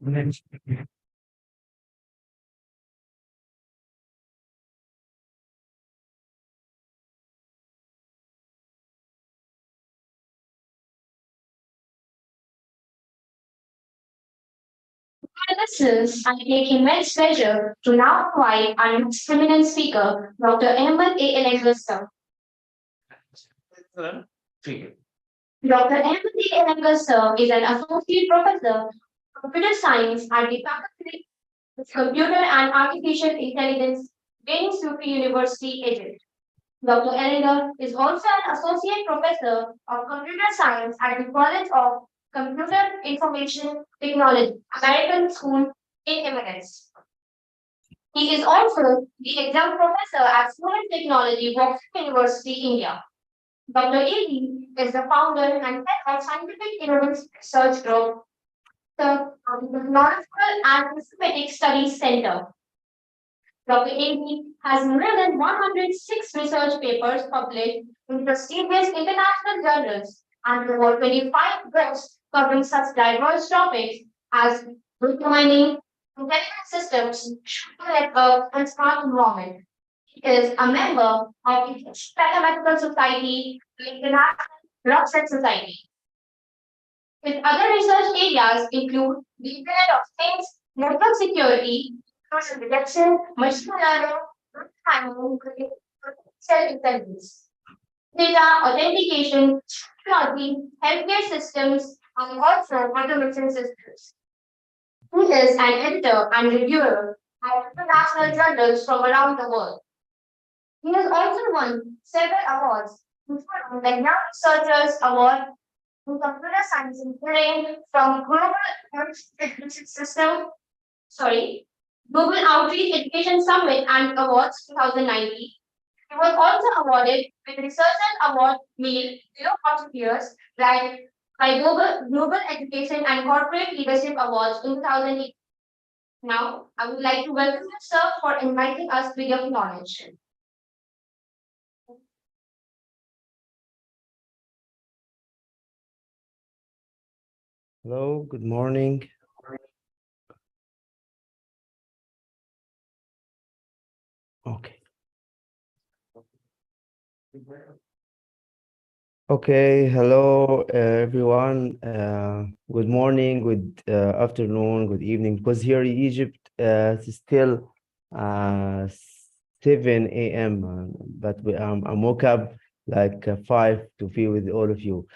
Listeners, I take immense pleasure to now invite our next eminent speaker, Dr. Ahmed A. Elengasam. Dr. Ahmed A. Elengasam is an associate professor of computer science at the Faculty of Computer and Artificial Intelligence, Benin Sufi University, Egypt. Dr. Ellinger is also an associate professor of computer science at the College of Computer Information Technology, American School in Emirates. He is also the exam professor at Fluent Technology, Oxford University, India. Dr. Ely is the founder and head of Scientific Innovation Research Group, the Technological and Systematic Studies Center. Dr. Ely has more than 106 research papers published in prestigious international journals and over 25 books covering such diverse topics as determining intelligent systems, social networks, and smart environment. He is a member of the Mathematical Society, the International Rocket Society. His other research areas include the Internet of Things, network security, social detection, machine learning, timing, cell intelligence, data authentication, technology, healthcare systems, and also automation systems. He is an editor and reviewer at international journals from around the world. He has also won several awards, including the Young Researchers Award in Computer Science Engineering from Global Outreach Education Summit and Awards 2019. He was also awarded with Researchers Award Male 040 years by Global Education and Corporate Leadership Awards in 2008. Now, I would like to welcome you, sir, for inviting us with your knowledge. Hello, good morning. Okay. Okay, hello everyone. Good morning, good afternoon, good evening. Because here in Egypt, it's still 7 a.m. But I woke up like 5 to be with all of you.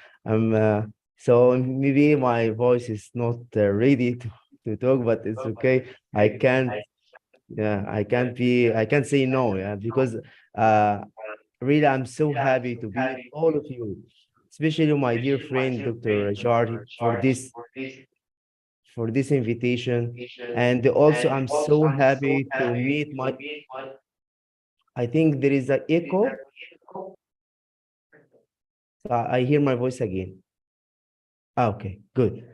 So maybe my voice is not ready to talk, but it's okay. I can't. Yeah, I can't say no. Yeah, because really, I'm so happy to be with all of you, especially my dear friend Dr. Rajari for this invitation. And also, I'm so happy to meet my. I think there is an echo. I hear my voice again. Okay, good.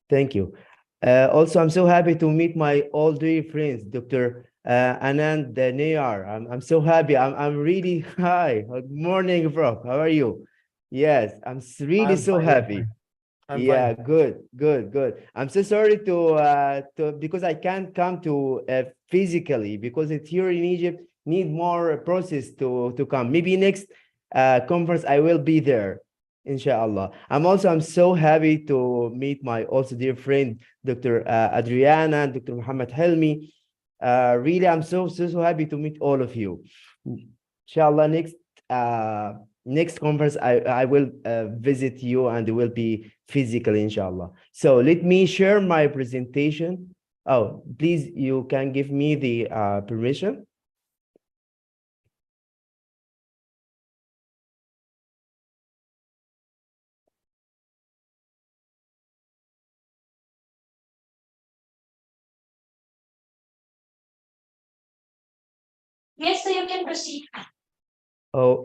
Thank you. Also, I'm so happy to meet my old dear friends, Dr. Anand Nayar. I'm so happy. I'm really hi. Good morning, bro. How are you? Yes, really I'm so fine. happy. I'm Yeah, fine. good. I'm so sorry to because I can't come to physically because it's here in Egypt need more process to come. Maybe next conference I will be there, inshallah. I'm so happy to meet my also dear friend Dr. Adriana and Dr. Muhammad Helmi. Really, I'm so happy to meet all of you. Inshallah, next conference I will visit you and it will be physically, inshallah. So let me share my presentation. Oh, please, you can give me the permission. Yes, sir, you can proceed. Oh,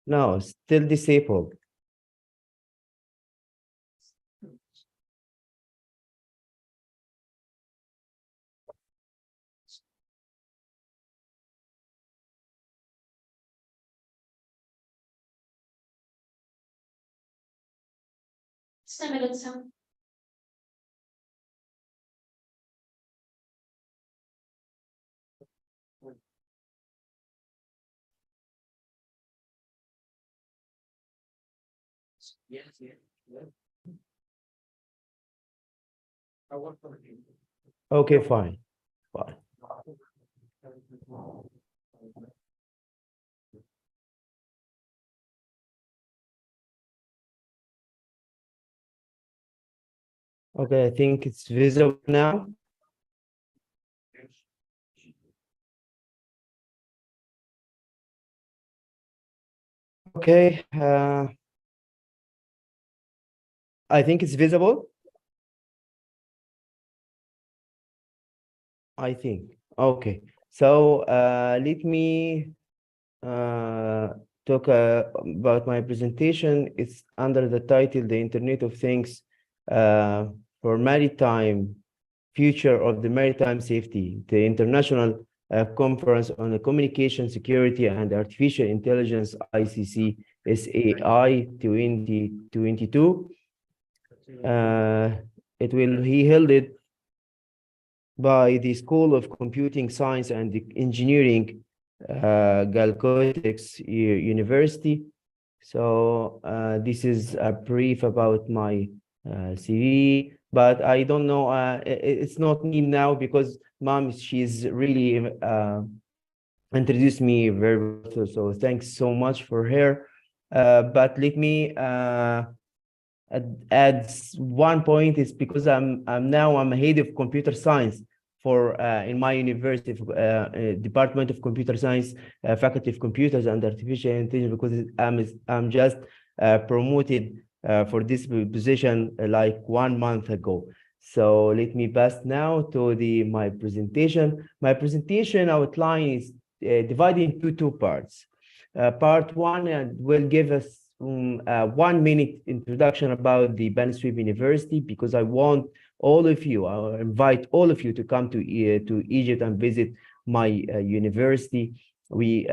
no, still disabled. Just a minute, sir. Okay, fine. Fine. Okay, I think it's visible now. Okay, I think it's visible. I think. Okay. So let me talk about my presentation. It's under the title, The Internet of Things for Maritime Future of the Maritime Safety, the International Conference on the Communication Security and Artificial Intelligence, ICCSAI 2022. He held it by the School of Computing Science and Engineering, Galgotias University. So this is a brief about my CV, but I don't know, it's not me now because mom, she's really introduced me very well, so thanks so much for her. But let me add one point is because I'm head of computer science for in my university Department of Computer Science, Faculty of Computers and Artificial Intelligence, because I'm just promoted for this position like 1 month ago. So let me pass now to my presentation. My presentation outline is divided into two parts. Part one will give us 1 minute introduction about the Ben Swift University, because I want all of you, I invite all of you to come to Egypt and visit my university. We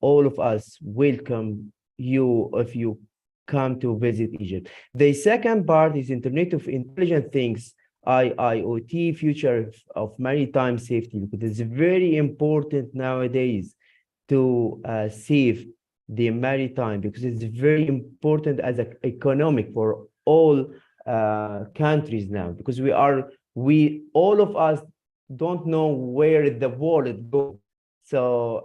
all of us welcome you if you come to visit Egypt. The second part is Internet of Intelligent Things, IoT, future of maritime safety, because it's very important nowadays to save the maritime, because it's very important as an economic for all countries now, because we all of us don't know where the world goes. So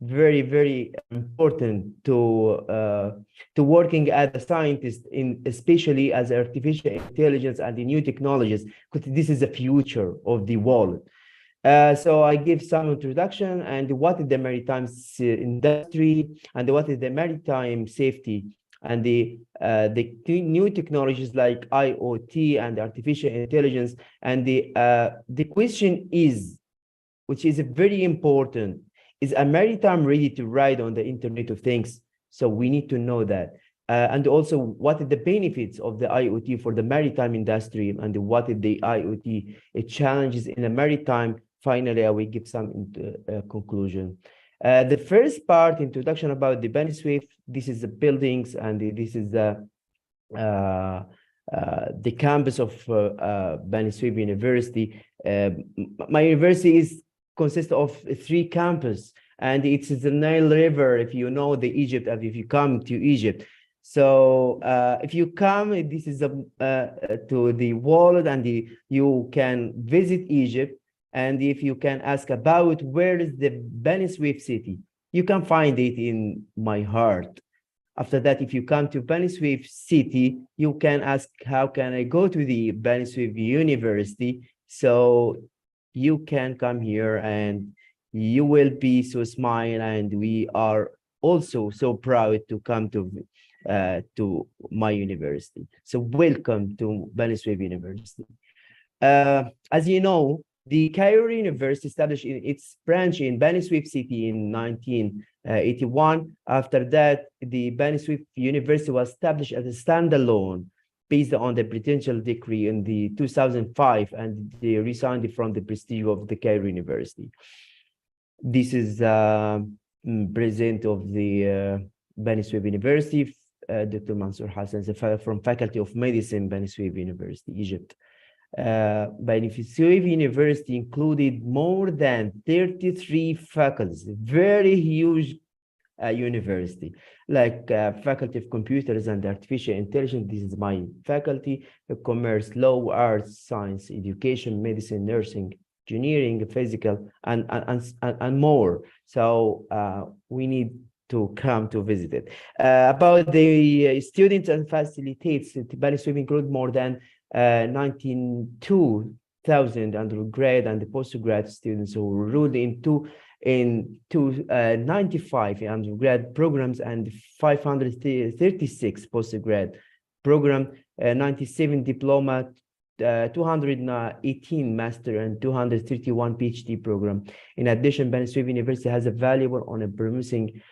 very, very important to working as a scientist, especially as artificial intelligence and the new technologies, because this is the future of the world. So I give some introduction and what is the maritime industry and what is the maritime safety and the new technologies like IoT and artificial intelligence. And the question is, which is very important, is a maritime ready to ride on the Internet of Things? So we need to know that. And also, what are the benefits of the IoT for the maritime industry, and what are the IoT challenges in the maritime? Finally, I will give some conclusion. The first part, introduction about the Ben Swift. This is the buildings, and this is the campus of Ben Swift University. My university consists of 3 campuses, and it's the Nile River. If you know the Egypt, if you come to Egypt. So if you come, this is to the world, and you can visit Egypt. And if you can ask about where is the Ben Swift city, you can find it in my heart. After that, if you come to Ben Swift city, you can ask, how can I go to the Ben Swift University? So you can come here and you will be so smile, and we are also so proud to come to my university. So welcome to Ben Swift University. As you know, the Cairo University established its branch in Ben Swift city in 1981. After that, the Ben Swift University was established as a standalone based on the presidential decree in the 2005, and they resigned from the prestige of the Cairo University. This is president of the Ben Swift University, Dr. Mansour Hassan, from Faculty of Medicine, Ben Swift University, Egypt. Ben Swift University included more than 33 faculties, very huge university, like Faculty of Computers and Artificial Intelligence. This is my faculty: Commerce, Law, Arts, Science, Education, Medicine, Nursing, Engineering, Physical, and more. So we need to come to visit it. About the students and facilitates, Bani Swift include more than 92,000 undergrad and postgrad students who enrolled in 95 undergrad programs and 536 postgrad program, 97 diploma, 218 master and 231 PhD program. In addition, Bani Swift University has a valuable on a promising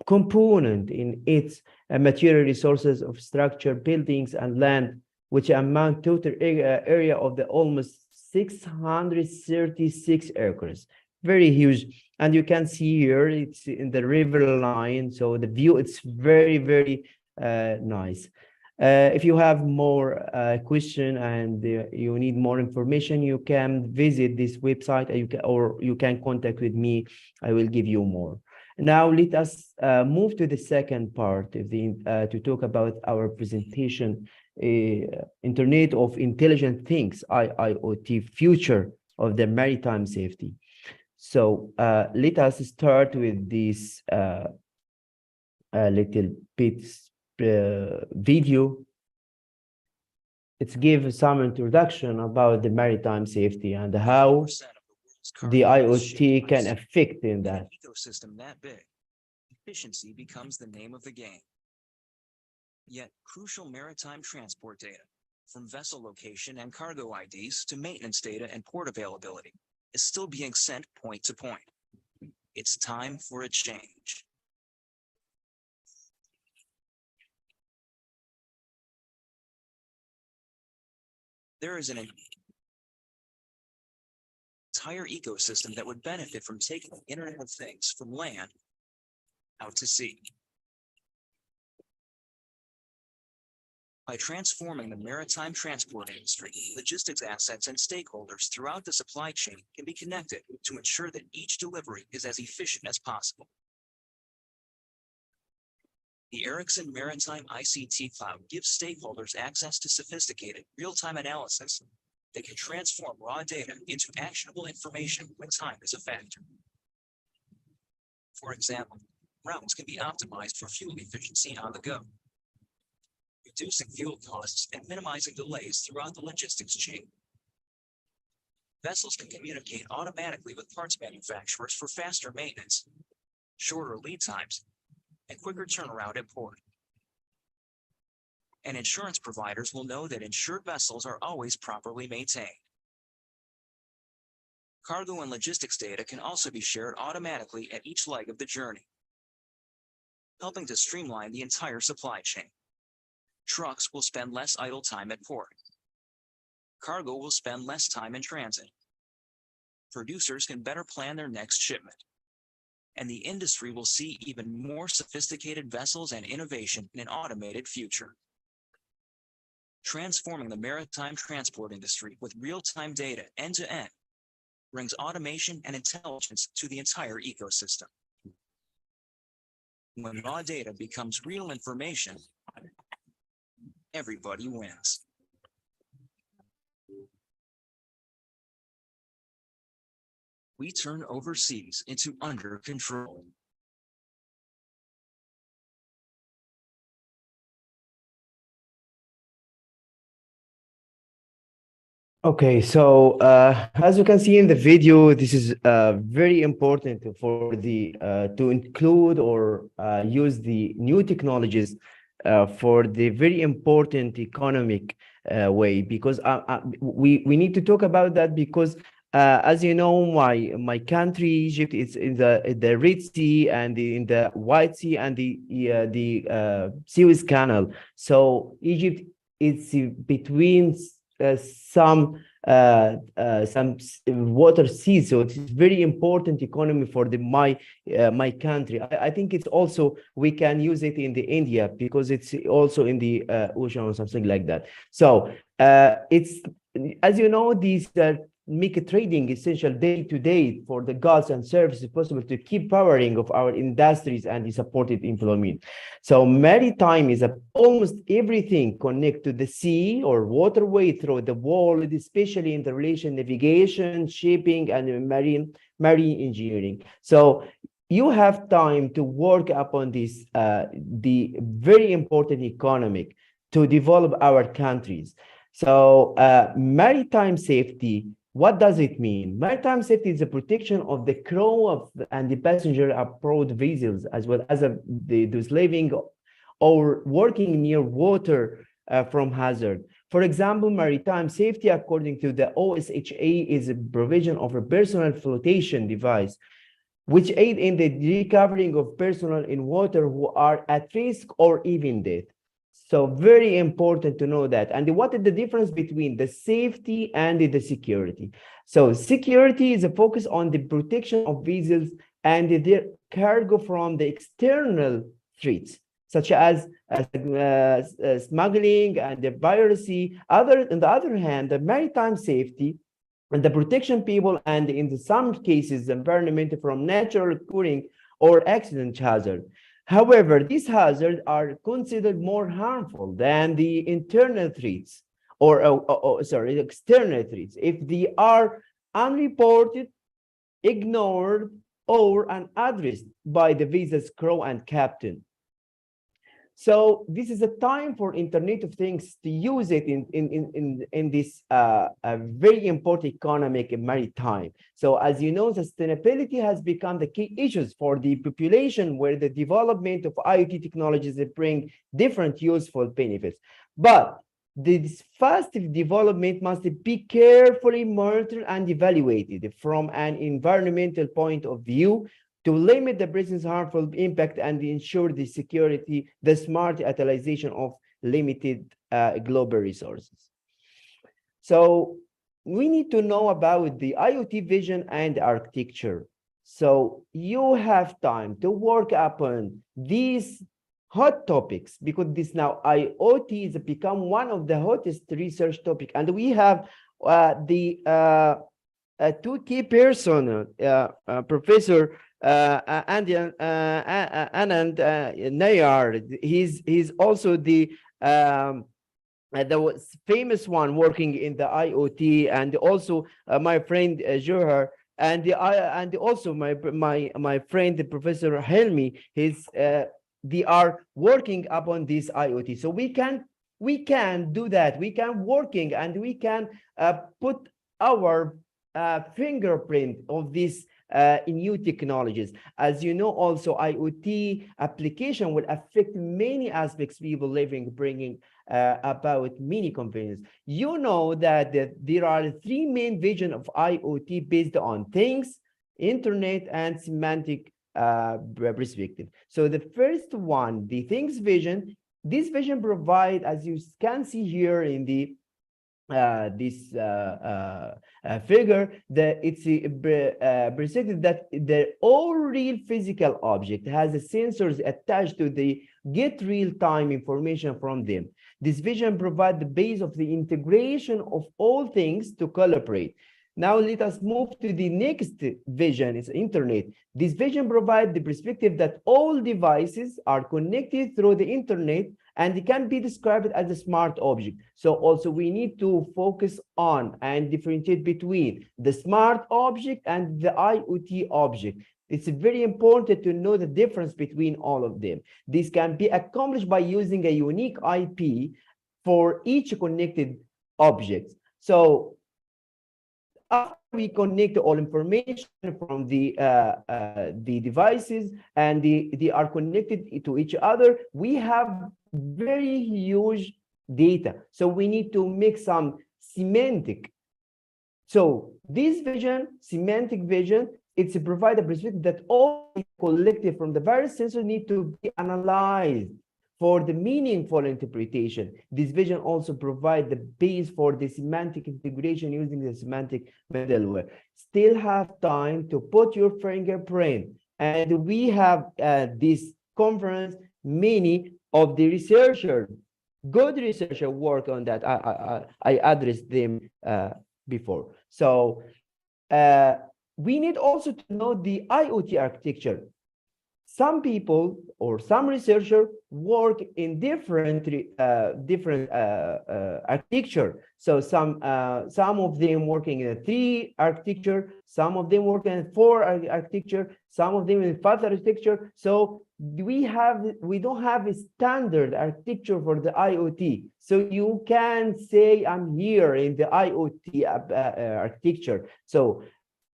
component in its material resources of structure, buildings, and land, which amount total area of the almost 636 acres. Very huge. And you can see here, it's in the river line. So the view, it's very, very nice. If you have more question and you need more information, you can visit this website, or you can contact with me. I will give you more. Now let us move to the second part of the to talk about our presentation, Internet of Intelligent Things, IIoT, future of the maritime safety. So let us start with this little bit video. It's give some introduction about the maritime safety and how the IoT can affect in that. Ecosystem that big, efficiency becomes the name of the game. Yet crucial maritime transport data, from vessel location and cargo IDs to maintenance data and port availability, is still being sent point to point. It's time for a change. There is an entire ecosystem that would benefit from taking the Internet of Things from land out to sea. By transforming the maritime transport industry, logistics assets and stakeholders throughout the supply chain can be connected to ensure that each delivery is as efficient as possible. The Ericsson Maritime ICT Cloud gives stakeholders access to sophisticated real-time analysis that can transform raw data into actionable information when time is a factor. For example, routes can be optimized for fuel efficiency on the go, reducing fuel costs and minimizing delays throughout the logistics chain. Vessels can communicate automatically with parts manufacturers for faster maintenance, shorter lead times, and quicker turnaround at port. And insurance providers will know that insured vessels are always properly maintained. Cargo and logistics data can also be shared automatically at each leg of the journey, helping to streamline the entire supply chain. Trucks will spend less idle time at port. Cargo will spend less time in transit. Producers can better plan their next shipment. And the industry will see even more sophisticated vessels and innovation in an automated future. Transforming the maritime transport industry with real-time data end-to-end brings automation and intelligence to the entire ecosystem. When raw data becomes real information, everybody wins. We turn overseas into under control. Okay, so as you can see in the video, this is very important for the to include or use the new technologies for the very important economic way, because we need to talk about that, because as you know, my country Egypt is in the Red Sea and in the White Sea and the Suez Canal. So Egypt is between some water seas, so it's very important economy for my country. I think it's also we can use it in the India because it's also in the ocean or something like that. So it's, as you know, these make a trading essential day to day for the goods and services possible to keep powering of our industries and the supported employment. So maritime is almost everything connect to the sea or waterway through the world, especially in the relation navigation, shipping, and marine engineering. So you have time to work upon this, the very important economic to develop our countries. So maritime safety, what does it mean? Maritime safety is the protection of the crew of and the passenger aboard vessels, as well as those living or working near water from hazard. For example, maritime safety, according to the OSHA, is a provision of a personal flotation device which aid in the recovering of personnel in water who are at risk or even death. So very important to know that. And what is the difference between the safety and the security? So security is a focus on the protection of vessels and their cargo from the external threats, such as smuggling and the piracy. On the other hand, the maritime safety and the protection people and in some cases the environment from natural occurring or accident hazard. However, these hazards are considered more harmful than the internal threats or external threats if they are unreported, ignored, or unaddressed by the vessel's crew and captain. So this is a time for Internet of Things to use it in this very important economic maritime. So as you know, sustainability has become the key issues for the population, where the development of IoT technologies bring different useful benefits. But this fast development must be carefully monitored and evaluated from an environmental point of view, to limit the presence harmful impact and ensure the security, the smart utilization of limited global resources. So we need to know about the IoT vision and architecture. So you have time to work upon these hot topics, because this now IoT has become one of the hottest research topic, and we have the two key person, Professor Anand Nayar. He's also the famous one working in the IoT, and also my friend Johar, and also my friend Professor Helmi. They are working upon this IoT. So we can do that. We can working and we can put our fingerprint of this in new technologies. As you know, also IoT application will affect many aspects people living, bringing about many convenience. You know that there are three main visions of IoT based on things, internet, and semantic perspective. So the first one, the things vision, this vision provide, as you can see here in the this figure, that it's presented that the all real physical object has a sensors attached to the get real-time information from them. This vision provides the base of the integration of all things to collaborate. Now let us move to the next vision, is internet. This vision provides the perspective that all devices are connected through the internet, and it can be described as a smart object. So also we need to focus on and differentiate between the smart object and the IoT object. It's very important to know the difference between all of them. This can be accomplished by using a unique IP for each connected object. So after we connect all information from the devices, and they are connected to each other, we have very huge data. So we need to make some semantic. So this vision, semantic vision, it's to provide a perspective that all collected from the various sensors need to be analyzed for the meaningful interpretation. This vision also provides the base for the semantic integration using the semantic middleware. Still have time to put your fingerprint. And we have this conference, many of the researchers, good researcher work on that. I address them before. So we need also to know the IoT architecture. Some people or some researchers work in different architecture. So some of them working in a 3 architecture, some of them working in 4 architecture, some of them in 5 architecture. So we don't have a standard architecture for the IoT. So you can say I'm here in the IoT architecture. So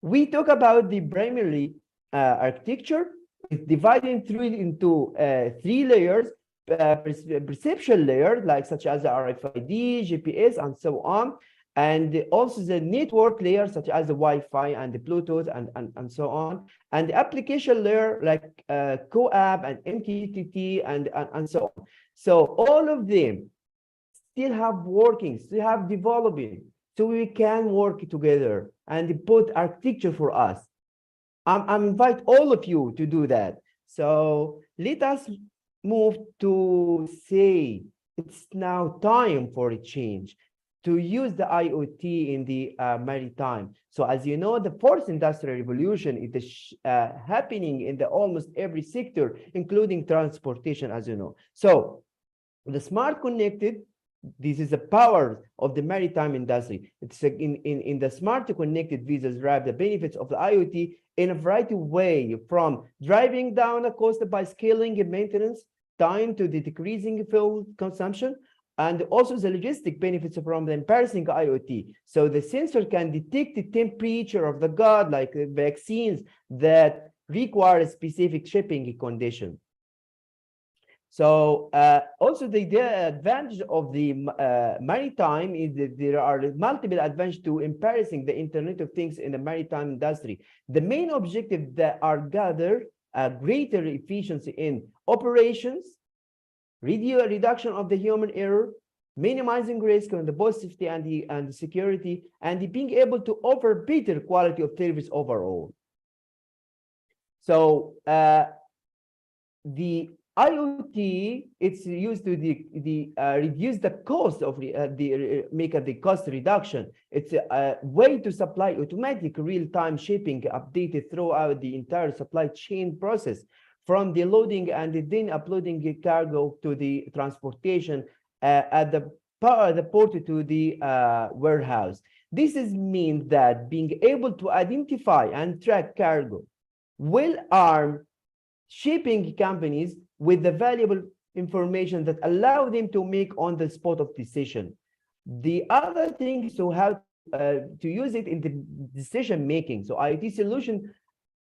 we talk about the primarily architecture. It's divided into 3 layers, perception layer, like such as RFID, GPS, and so on, and also the network layer, such as the Wi-Fi and the Bluetooth, and so on, and the application layer, like CoAP and MQTT, and so on. So all of them still have developing, so we can work together and put architecture for us. I invite all of you to do that. So let us move to say it's now time for a change to use the IoT in the maritime. So as you know, the fourth industrial revolution is happening in the almost every sector, including transportation, as you know. So the smart connected, this is the power of the maritime industry. It's in the smart connected visas drive the benefits of the IoT in a variety of ways, from driving down the cost by scaling and maintenance time to the decreasing fuel consumption, and also the logistic benefits from the embarrassing IoT. So the sensor can detect the temperature of the god, like vaccines that require a specific shipping condition. So also the advantage of the maritime is that there are multiple advantages to embracing the Internet of Things in the maritime industry. The main objectives that are gathered greater efficiency in operations, reduction of the human error, minimizing risk on the both safety and the security, and being able to offer better quality of service overall. So the IoT, it's used to reduce the cost of make the cost reduction. It's a way to supply automatic real-time shipping updated throughout the entire supply chain process, from the loading and then uploading the cargo to the transportation at the port to the warehouse. This means that being able to identify and track cargo will arm shipping companies with the valuable information that allow them to make on the spot of decision. The other thing is to how to use it in the decision making. So IoT solution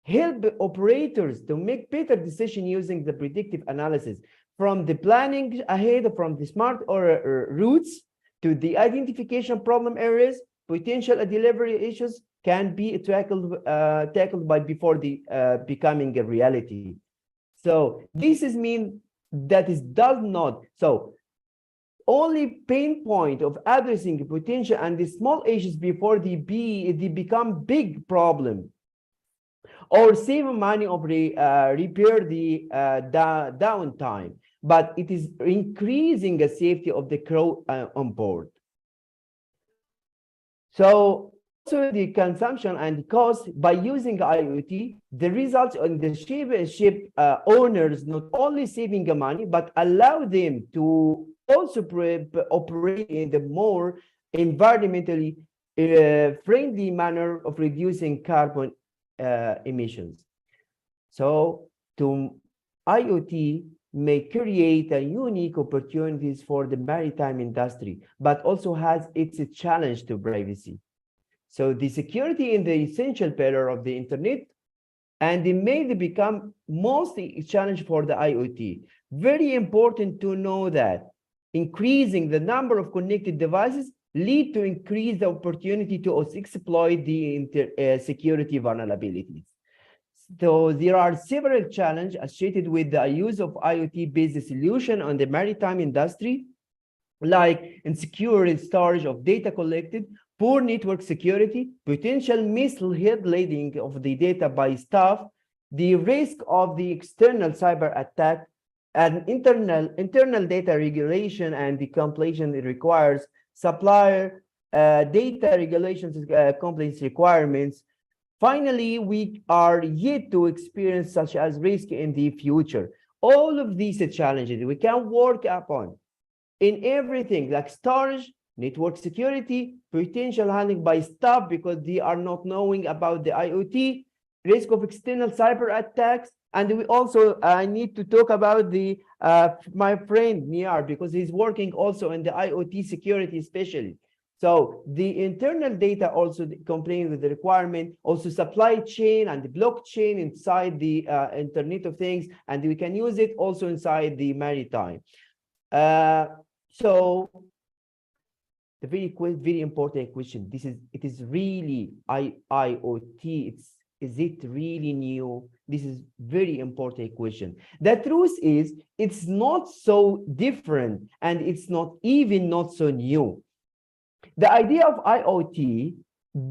help operators to make better decision using the predictive analysis, from the planning ahead, from the smart routes to the identification problem areas. Potential delivery issues can be tackled by before the becoming a reality. So this is mean that it does not. So only pain point of addressing potential and the small issues before they become big problem, or save money of repair the downtime, but it is increasing the safety of the crew on board. So also the consumption and cost by using IoT, the results on the ship owners not only saving the money, but allow them to also operate in the more environmentally friendly manner of reducing carbon emissions. So IoT may create a unique opportunities for the maritime industry, but also has its challenge to privacy. So the security in the essential pillar of the internet, and it may become mostly a challenge for the IoT. Very important to know that increasing the number of connected devices lead to increase the opportunity to exploit the security vulnerabilities. So there are several challenges associated with the use of IoT-based solution on the maritime industry, like insecure storage of data collected, poor network security, potential misleading of the data by staff, the risk of the external cyber attack, and internal data regulation and the completion it requires supplier data regulations, compliance requirements. Finally, we are yet to experience such as risk in the future. All of these challenges we can work upon in everything like storage, network security, potential handling by staff because they are not knowing about the IoT, risk of external cyber attacks. And we also need to talk about the my friend Niar because he's working also in the IoT security especially. So the internal data also complying with the requirement, also supply chain and the blockchain inside the Internet of Things, and we can use it also inside the maritime. So the very important question. It is really IoT. Is it really new? This is very important question. The truth is, it's not so different, and it's not even not so new. The idea of IoT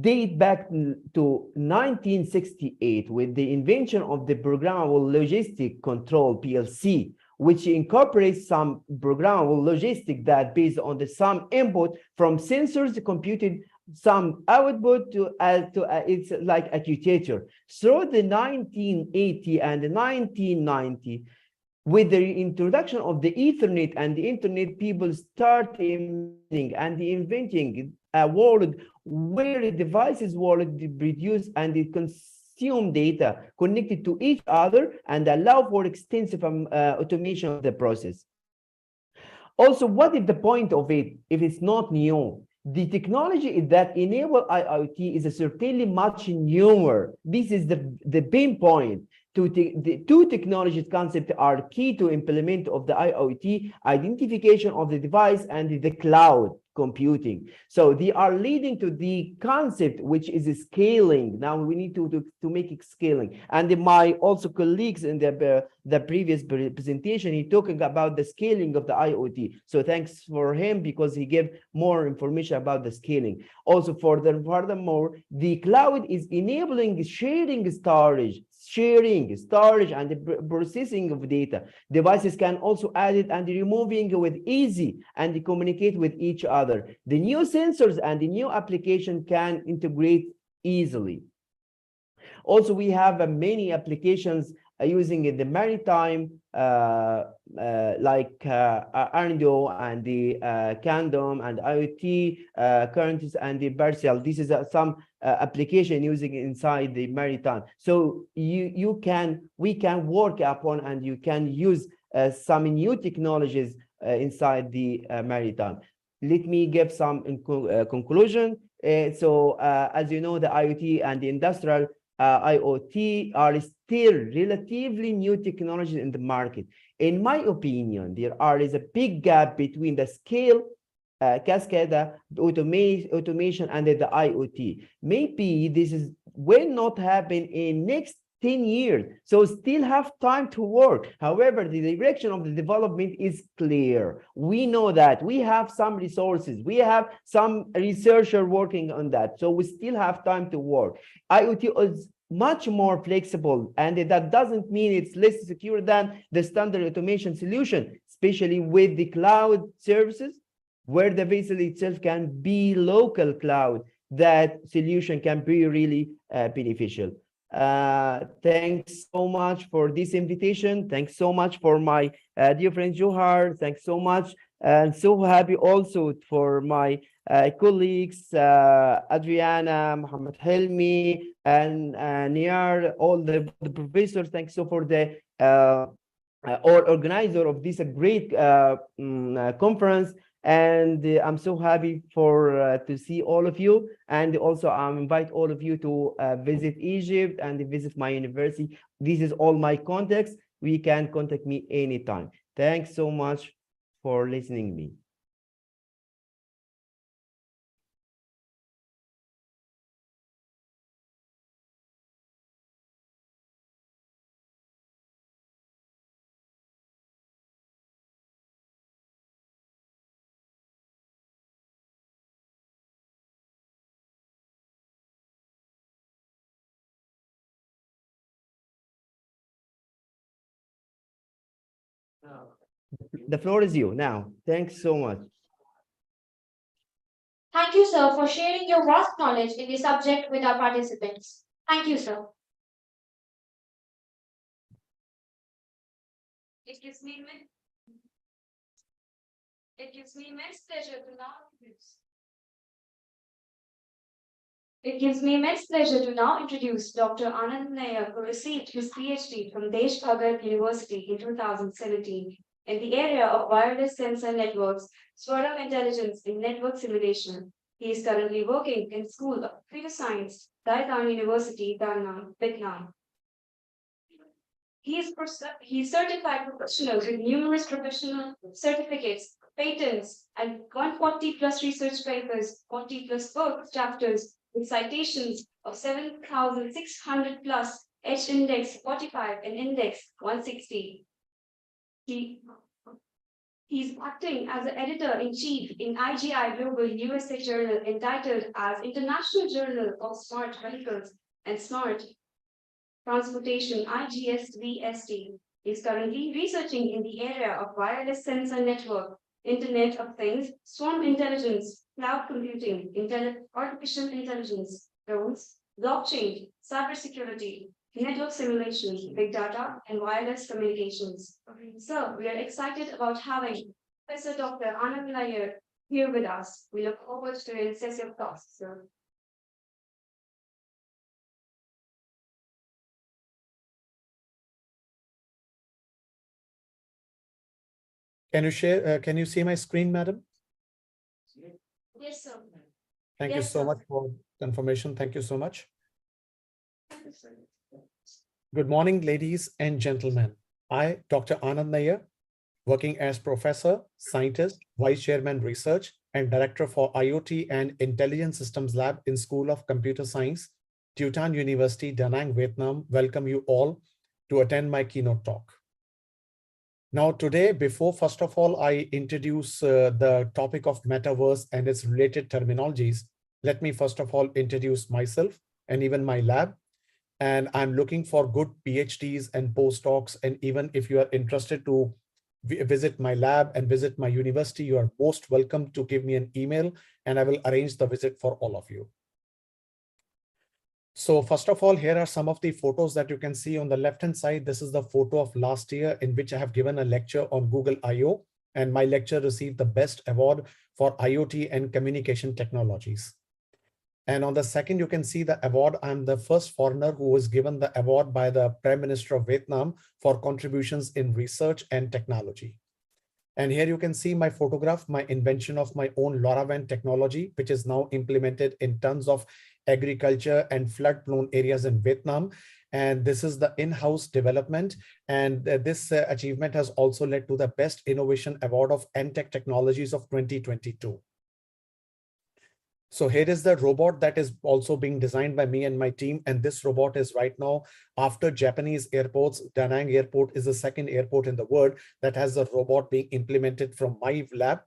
date back to 1968 with the invention of the programmable logistic control PLC, which incorporates some programmable logistic that based on the some input from sensors computed some output to it's like actuator. Through the 1980 and the 1990, with the introduction of the Ethernet and the internet, people start inventing a world where devices were produced and they consume data connected to each other and allow for extensive automation of the process. Also, what is the point of it if it's not new? The technology that enable IoT is certainly much newer. This is the main point. The two technologies concepts are key to implement of the IoT, identification of the device and the cloud computing. So they are leading to the concept which is scaling. Now we need to make it scaling. And my also colleagues in the previous presentation, he talking about the scaling of the IoT. So thanks for him because he gave more information about the scaling. Also furthermore, the cloud is enabling sharing storage and the processing of data. Devices can also add it and removing with easy and communicate with each other. The new sensors and the new application can integrate easily. Also, we have many applications using the maritime, like Arndo and the Candom and IoT currents and the Barcel. This is some application using inside the maritime. So we can work upon and you can use some new technologies inside the maritime. Let me give some conclusion. As you know, the IoT and the industrial IoT are still relatively new technologies in the market. In my opinion, there is a big gap between the scale, cascade, the automation, and the IoT. Maybe this will not happen in next 10 years, so still have time to work. However, the direction of the development is clear. We know that we have some resources, we have some researcher working on that, so we still have time to work. IoT is much more flexible, and that doesn't mean it's less secure than the standard automation solution, especially with the cloud services, where the vessel itself can be local cloud. That solution can be really beneficial. Thanks so much for this invitation. Thanks so much for my dear friend Johar. Thanks so much, and so happy also for my colleagues Adriana, Muhammad Helmi, and Niar, all the professors. Thanks so for the organizer of this great conference. And I'm so happy for to see all of you, and also I invite all of you to visit Egypt and visit my university. This is all my contacts. We can contact me anytime. Thanks so much for listening to me. The floor is you now. Thanks so much. Thank you, sir, for sharing your vast knowledge in the subject with our participants. Thank you, sir. It gives me immense pleasure to now introduce Dr. Anand Nair, who received his PhD from Desh Bhagat University in 2017 in the area of wireless sensor networks, Swarm intelligence in network simulation. He is currently working in School of Computer Science, Daitan University, Da Nang, Vietnam. He is certified professional with numerous professional certificates, patents, and 140 plus research papers, 40 plus book chapters with citations of 7,600 plus, H index 45 and index 160. He's acting as the editor-in-chief in IGI Global USA Journal entitled as International Journal of Smart Vehicles and Smart Transportation, IGSVST. Is currently researching in the area of wireless sensor network, Internet of Things, swarm intelligence, cloud computing, artificial intelligence, drones, blockchain, cybersecurity, network simulations, big data, and wireless communications. So we are excited about having Professor Dr. Anand Nair here with us. We look forward to your incisive thoughts, sir. Can you share? Can you see my screen, madam? Yes, sir. Thank you Yes, so sir. much for confirmation. Thank you so much. Good morning, ladies and gentlemen. I, Dr. Anand Nair, working as professor, scientist, vice chairman research, and director for IoT and Intelligent Systems Lab in School of Computer Science, Daitan University, Da Nang, Vietnam, welcome you all to attend my keynote talk. Now today, before first of all, I introduce the topic of metaverse and its related terminologies, let me first of all introduce myself and even my lab. And I'm looking for good PhDs and postdocs. And even if you are interested to visit my lab and visit my university, you are most welcome to give me an email and I will arrange the visit for all of you. So first of all, here are some of the photos that you can see on the left-hand side. This is the photo of last year in which I have given a lecture on Google I/O, and my lecture received the best award for IoT and communication technologies. And on the second, you can see the award. I'm the first foreigner who was given the award by the Prime Minister of Vietnam for contributions in research and technology. And here you can see my photograph, my invention of my own LoRaWAN technology, which is now implemented in tons of agriculture and flood-prone areas in Vietnam. And this is the in-house development. And this achievement has also led to the Best Innovation Award of NTech Technologies of 2022. So here is the robot that is also being designed by me and my team. And this robot is right now, after Japanese airports, Da Nang Airport is the second airport in the world that has a robot being implemented from my lab.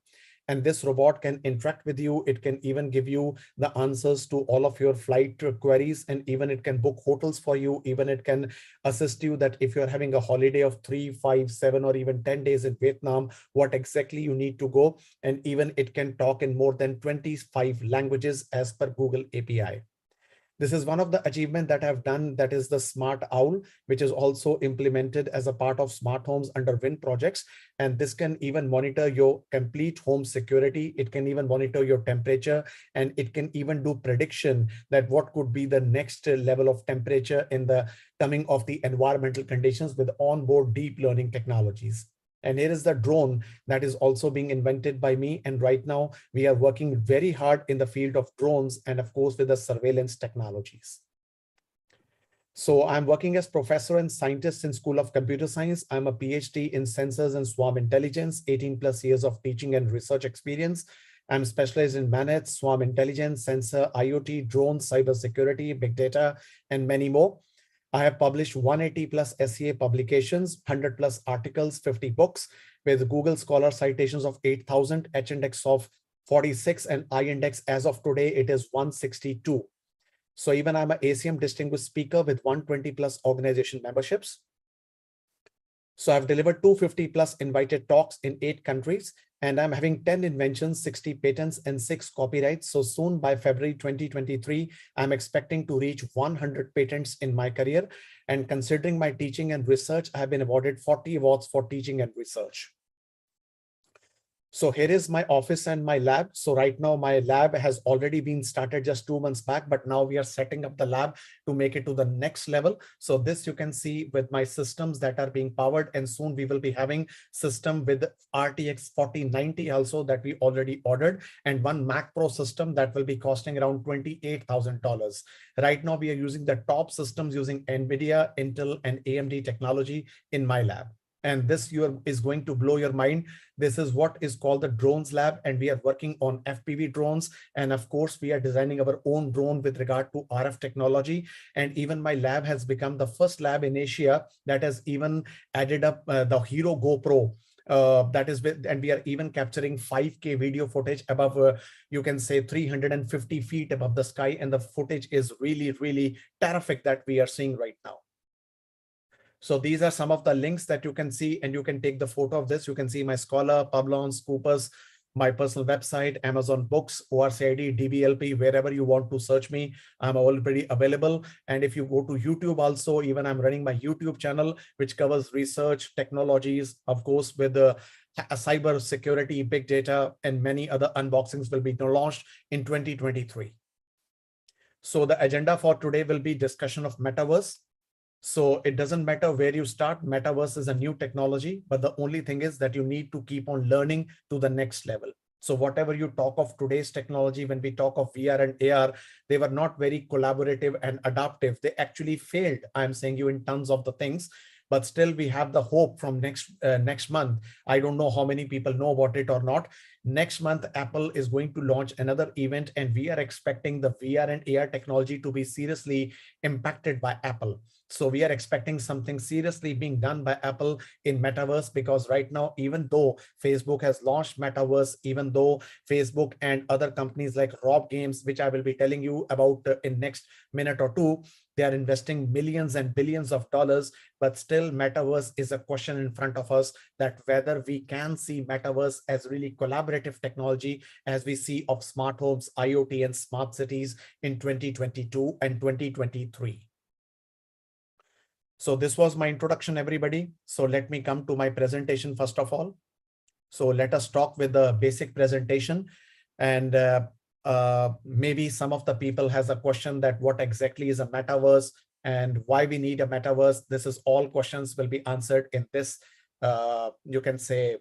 And this robot can interact with you. It can even give you the answers to all of your flight queries, and even it can book hotels for you. Even it can assist you that if you're having a holiday of 3, 5, 7, or even 10 days in Vietnam, what exactly you need to go. And even it can talk in more than 25 languages as per Google API. This is one of the achievements that I've done, that is the Smart Owl, which is also implemented as a part of smart homes under Wind projects. And this can even monitor your complete home security. It can even monitor your temperature, and it can even do prediction that what could be the next level of temperature in the coming of the environmental conditions with onboard deep learning technologies. And here is the drone that is also being invented by me. And right now we are working very hard in the field of drones and of course with the surveillance technologies. So I'm working as professor and scientist in School of Computer Science. I'm a PhD in sensors and swarm intelligence, 18 plus years of teaching and research experience. I'm specialized in managed swarm intelligence, sensor, IoT, drones, cybersecurity, big data, and many more. I have published 180 plus SEA publications, 100 plus articles, 50 books with Google Scholar citations of 8,000, H index of 46, and I index as of today, it is 162. So even I'm an ACM distinguished speaker with 120 plus organization memberships. So I've delivered 250 plus invited talks in 8 countries, and I'm having 10 inventions, 60 patents, and 6 copyrights. So soon by February 2023, I'm expecting to reach 100 patents in my career. And considering my teaching and research, I have been awarded 40 awards for teaching and research. So here is my office and my lab. So right now my lab has already been started just 2 months back, but now we are setting up the lab to make it to the next level. So this you can see with my systems that are being powered, and soon we will be having system with RTX 4090 also that we already ordered, and one Mac Pro system that will be costing around $28,000. Right now we are using the top systems using NVIDIA, Intel, and AMD technology in my lab. And this is going to blow your mind. This is what is called the drones lab, and we are working on FPV drones. And of course, we are designing our own drone with regard to RF technology. And even my lab has become the first lab in Asia that has even added up the Hero GoPro. That is with, and we are even capturing 5K video footage above, you can say 350 feet above the sky. And the footage is really, really terrific that we are seeing right now. So these are some of the links that you can see, and you can take the photo of this. You can see my Scholar, Publons, Coopers, my personal website, Amazon Books, ORCID, DBLP, wherever you want to search me, I'm already available. And if you go to YouTube also, even I'm running my YouTube channel, which covers research, technologies, of course, with the cyber security, big data, and many other unboxings will be launched in 2023. So the agenda for today will be discussion of metaverse. So it doesn't matter where you start, metaverse is a new technology, but the only thing is that you need to keep on learning to the next level. So whatever you talk of today's technology, when we talk of VR and AR, they were not very collaborative and adaptive. They actually failed, I'm saying you, in tons of the things, but still we have the hope from next month. I don't know how many people know about it or not. Next month, Apple is going to launch another event, and we are expecting the VR and AR technology to be seriously impacted by Apple. So we are expecting something seriously being done by Apple in metaverse, because right now, even though Facebook has launched metaverse, even though Facebook and other companies like Rob Games, which I will be telling you about in next minute or two, they are investing millions and billions of dollars, but still metaverse is a question in front of us, that whether we can see metaverse as really collaborative technology as we see of smart homes, IoT, and smart cities in 2022 and 2023. So this was my introduction, everybody. So let me come to my presentation first of all. So let us talk with the basic presentation, and maybe some of the people has a question that what exactly is a metaverse and why we need a metaverse. This is all questions will be answered in this, you can say,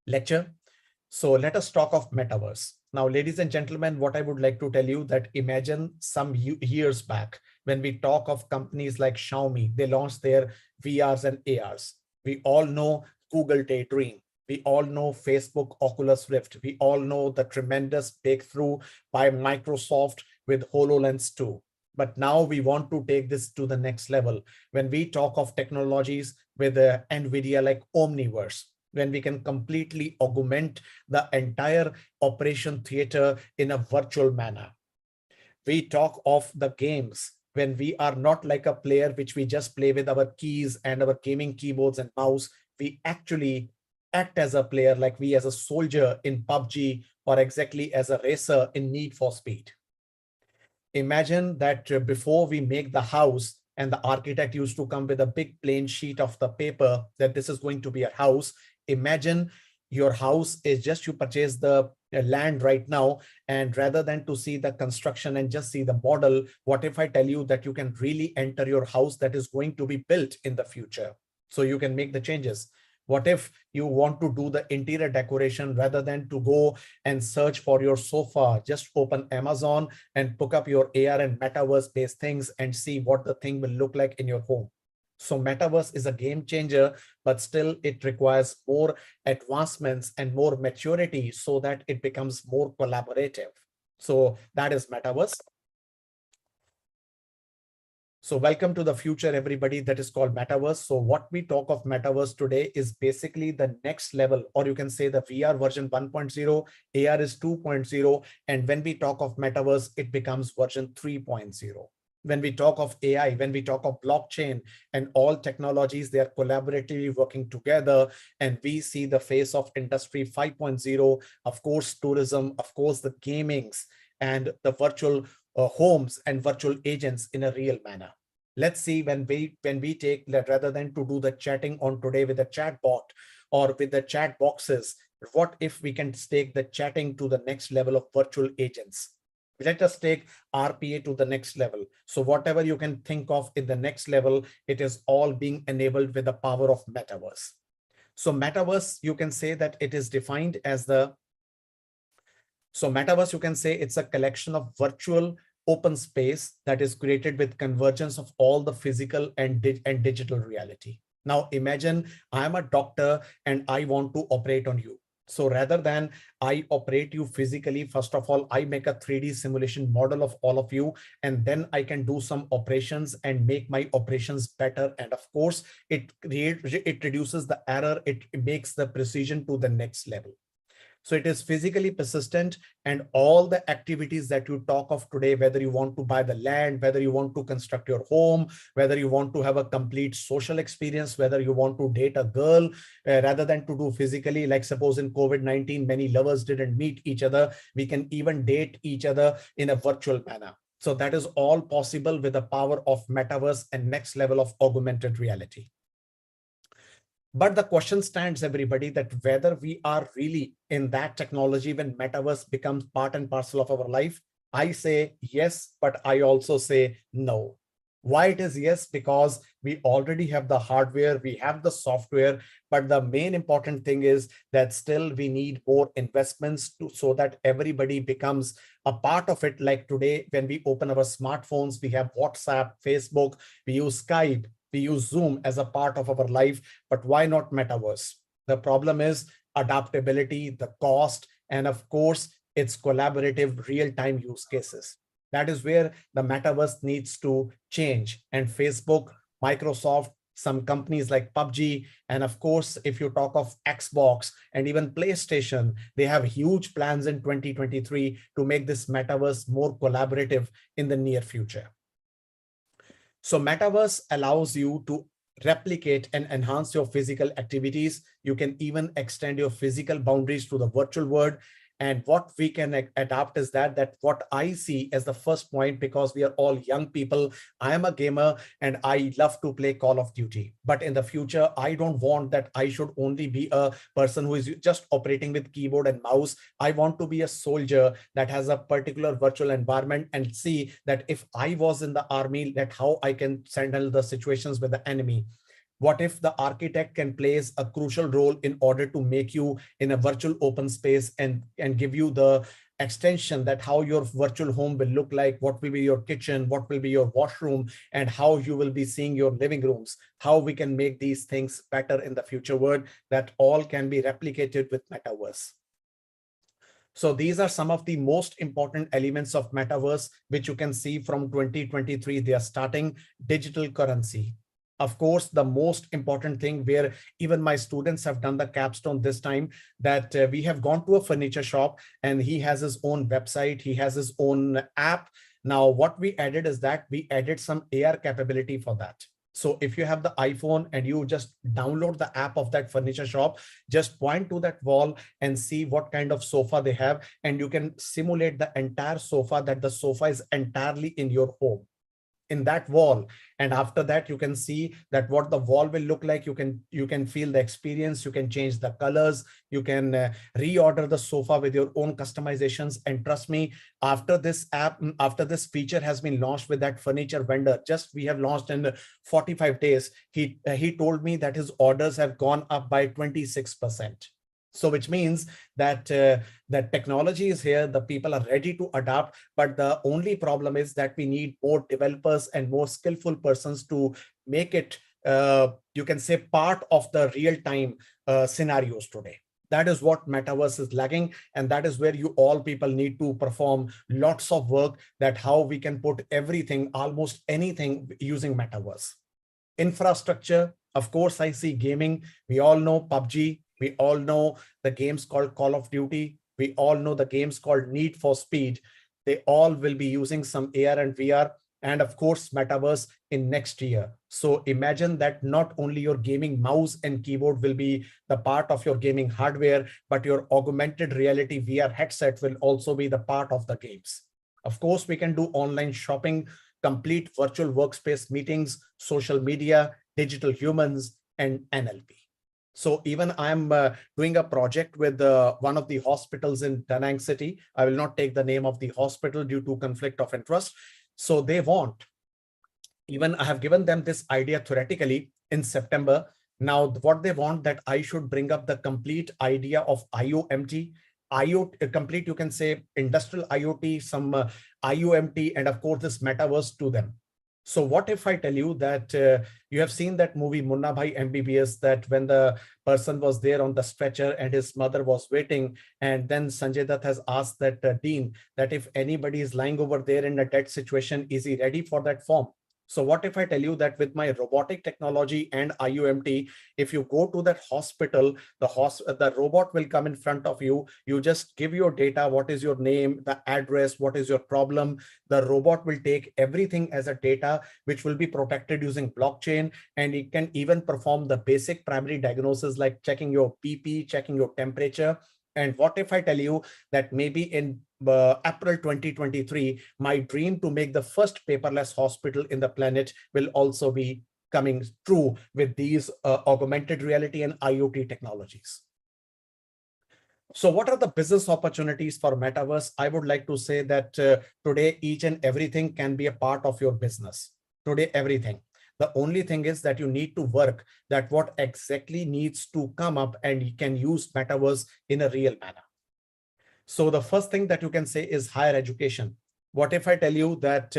lecture. So let us talk of metaverse. Now, ladies and gentlemen, what I would like to tell you that imagine some years back when we talk of companies like Xiaomi, they launched their VRs and ARs. We all know Google Daydream. We all know Facebook Oculus Rift. We all know the tremendous breakthrough by Microsoft with HoloLens 2. But now we want to take this to the next level. When we talk of technologies with NVIDIA like Omniverse, when we can completely augment the entire operation theater in a virtual manner. We talk of the games when we are not like a player which we just play with our keys and our gaming keyboards and mouse. We actually act as a player, like we as a soldier in PUBG, or exactly as a racer in Need for Speed. Imagine that before we make the house, and the architect used to come with a big plain sheet of the paper that this is going to be a house. Imagine your house is just, you purchase the land right now, and rather than to see the construction and just see the model, what if I tell you that you can really enter your house that is going to be built in the future, so you can make the changes? What if you want to do the interior decoration, rather than to go and search for your sofa, just open Amazon and pick up your AR and metaverse based things and see what the thing will look like in your home. So metaverse is a game changer, but still it requires more advancements and more maturity so that it becomes more collaborative. So that is metaverse. So welcome to the future, everybody, that is called metaverse. So what we talk of metaverse today is basically the next level, or you can say the VR version 1.0, AR is 2.0. And when we talk of metaverse, it becomes version 3.0. when we talk of AI, when we talk of blockchain and all technologies, they are collaboratively working together. And we see the face of Industry 5.0, of course, tourism, of course, the gamings and the virtual homes and virtual agents in a real manner. Let's see when we take, rather than to do the chatting on today with a chat bot or with the chat boxes, what if we can take the chatting to the next level of virtual agents? Let us take RPA to the next level. So whatever you can think of in the next level, it is all being enabled with the power of metaverse. So metaverse, you can say that it is defined as metaverse, you can say it's a collection of virtual open space that is created with convergence of all the physical and digital reality. Now imagine I'm a doctor and I want to operate on you. So rather than I operate you physically, first of all, I make a 3D simulation model of all of you, and then I can do some operations and make my operations better. And of course, it reduces the error. It makes the precision to the next level. So it is physically persistent, and all the activities that you talk of today, whether you want to buy the land, whether you want to construct your home, whether you want to have a complete social experience, whether you want to date a girl, rather than to do physically, like suppose in COVID-19, many lovers didn't meet each other. We can even date each other in a virtual manner. So that is all possible with the power of metaverse and next level of augmented reality. But the question stands, everybody, that whether we are really in that technology when metaverse becomes part and parcel of our life. I say yes, but I also say no. Why it is yes? Because we already have the hardware, we have the software, but the main important thing is that still we need more investments so that everybody becomes a part of it. Like today, when we open our smartphones, we have WhatsApp, Facebook, we use Skype, we use Zoom as a part of our life, but why not metaverse? The problem is adaptability, the cost, and of course, it's collaborative real-time use cases. That is where the metaverse needs to change. And Facebook, Microsoft, some companies like PUBG, and of course, if you talk of Xbox and even PlayStation, they have huge plans in 2023 to make this metaverse more collaborative in the near future. So metaverse allows you to replicate and enhance your physical activities. You can even extend your physical boundaries to the virtual world. And what we can adapt is that what I see as the first point, because we are all young people, I am a gamer and I love to play Call of Duty. But in the future, I don't want that I should only be a person who is just operating with keyboard and mouse. I want to be a soldier that has a particular virtual environment and see that if I was in the army, that how I can handle the situations with the enemy. What if the architect can play a crucial role in order to make you in a virtual open space and give you the extension that how your virtual home will look like, what will be your kitchen, what will be your washroom, and how you will be seeing your living rooms, how we can make these things better in the future world, that all can be replicated with metaverse. So these are some of the most important elements of metaverse, which you can see from 2023, they are starting digital currency. Of course, the most important thing where even my students have done the capstone this time, that we have gone to a furniture shop and he has his own website, he has his own app. Now, what we added is that we added some AR capability for that. So if you have the iPhone and you just download the app of that furniture shop, just point to that wall and see what kind of sofa they have. And you can simulate the entire sofa, that the sofa is entirely in your home, in that wall. And after that, you can see that what the wall will look like. You can feel the experience, you can change the colors, you can reorder the sofa with your own customizations. And trust me, after this app, after this feature has been launched with that furniture vendor, just we have launched in 45 days, he told me that his orders have gone up by 26%. So which means that that technology is here, the people are ready to adapt, but the only problem is that we need more developers and more skillful persons to make it, you can say, part of the real-time scenarios today. That is what metaverse is lagging, and that is where you all people need to perform lots of work, that how we can put everything, almost anything, using metaverse. Infrastructure, of course, I see gaming. We all know PUBG. We all know the games called Call of Duty. We all know the games called Need for Speed. They all will be using some AR and VR. and of course, metaverse in next year. So imagine that not only your gaming mouse and keyboard will be the part of your gaming hardware, but your augmented reality VR headset will also be the part of the games. Of course, we can do online shopping, complete virtual workspace meetings, social media, digital humans, and NLP. So even I'm doing a project with one of the hospitals in Da Nang City. I will not take the name of the hospital due to conflict of interest. So they want, even I have given them this idea theoretically in September. Now, what they want that I should bring up the complete idea of IOMT, IoT, complete, you can say industrial IoT, some IOMT, and of course this metaverse to them. So what if I tell you that you have seen that movie Munna Bhai MBBS, that when the person was there on the stretcher and his mother was waiting, and then Sanjay Dutt has asked that Dean that if anybody is lying over there in a dead situation, is he ready for that form? So what if I tell you that with my robotic technology and IUMT, if you go to that hospital, the robot will come in front of you. You just give your data, what is your name, the address, what is your problem. The robot will take everything as a data, which will be protected using blockchain. And it can even perform the basic primary diagnosis like checking your BP, checking your temperature. And what if I tell you that maybe in April 2023, my dream to make the first paperless hospital in the planet will also be coming true with these augmented reality and IoT technologies. So what are the business opportunities for metaverse? I would like to say that today, each and everything can be a part of your business. Today, everything. The only thing is that you need to work that what exactly needs to come up and you can use metaverse in a real manner. So the first thing that you can say is higher education. What if I tell you that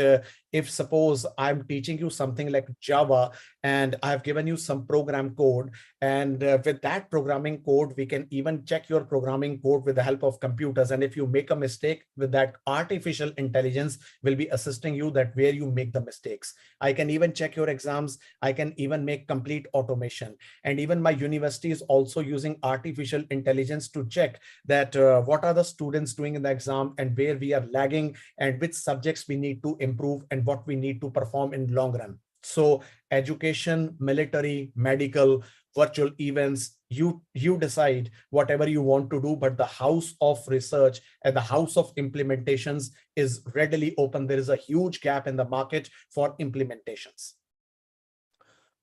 if suppose I'm teaching you something like Java and I've given you some program code, and with that programming code, we can even check your programming code with the help of computers. And if you make a mistake with that, artificial intelligence will be assisting you that where you make the mistakes. I can even check your exams. I can even make complete automation. And even my university is also using artificial intelligence to check that what are the students doing in the exam and where we are lagging and which subjects we need to improve and what we need to perform in long run. So education, military, medical, virtual events, you decide whatever you want to do, but the house of research and the house of implementations is readily open. There is a huge gap in the market for implementations.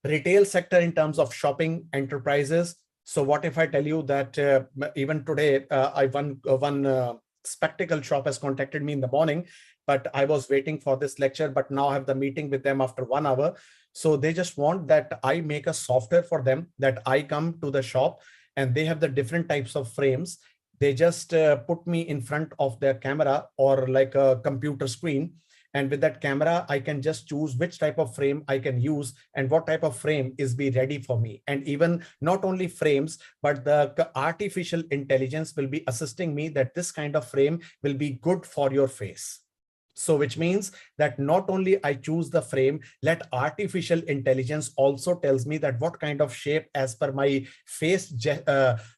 Retail sector in terms of shopping enterprises. So what if I tell you that even today, one spectacle shop has contacted me in the morning, but I was waiting for this lecture, but now I have the meeting with them after 1 hour. So they just want that I make a software for them, that I come to the shop and they have the different types of frames. They just put me in front of their camera or like a computer screen. And with that camera, I can just choose which type of frame I can use and what type of frame is be ready for me. And even not only frames, but the artificial intelligence will be assisting me that this kind of frame will be good for your face. So which means that not only I choose the frame, let artificial intelligence also tells me that what kind of shape as per my face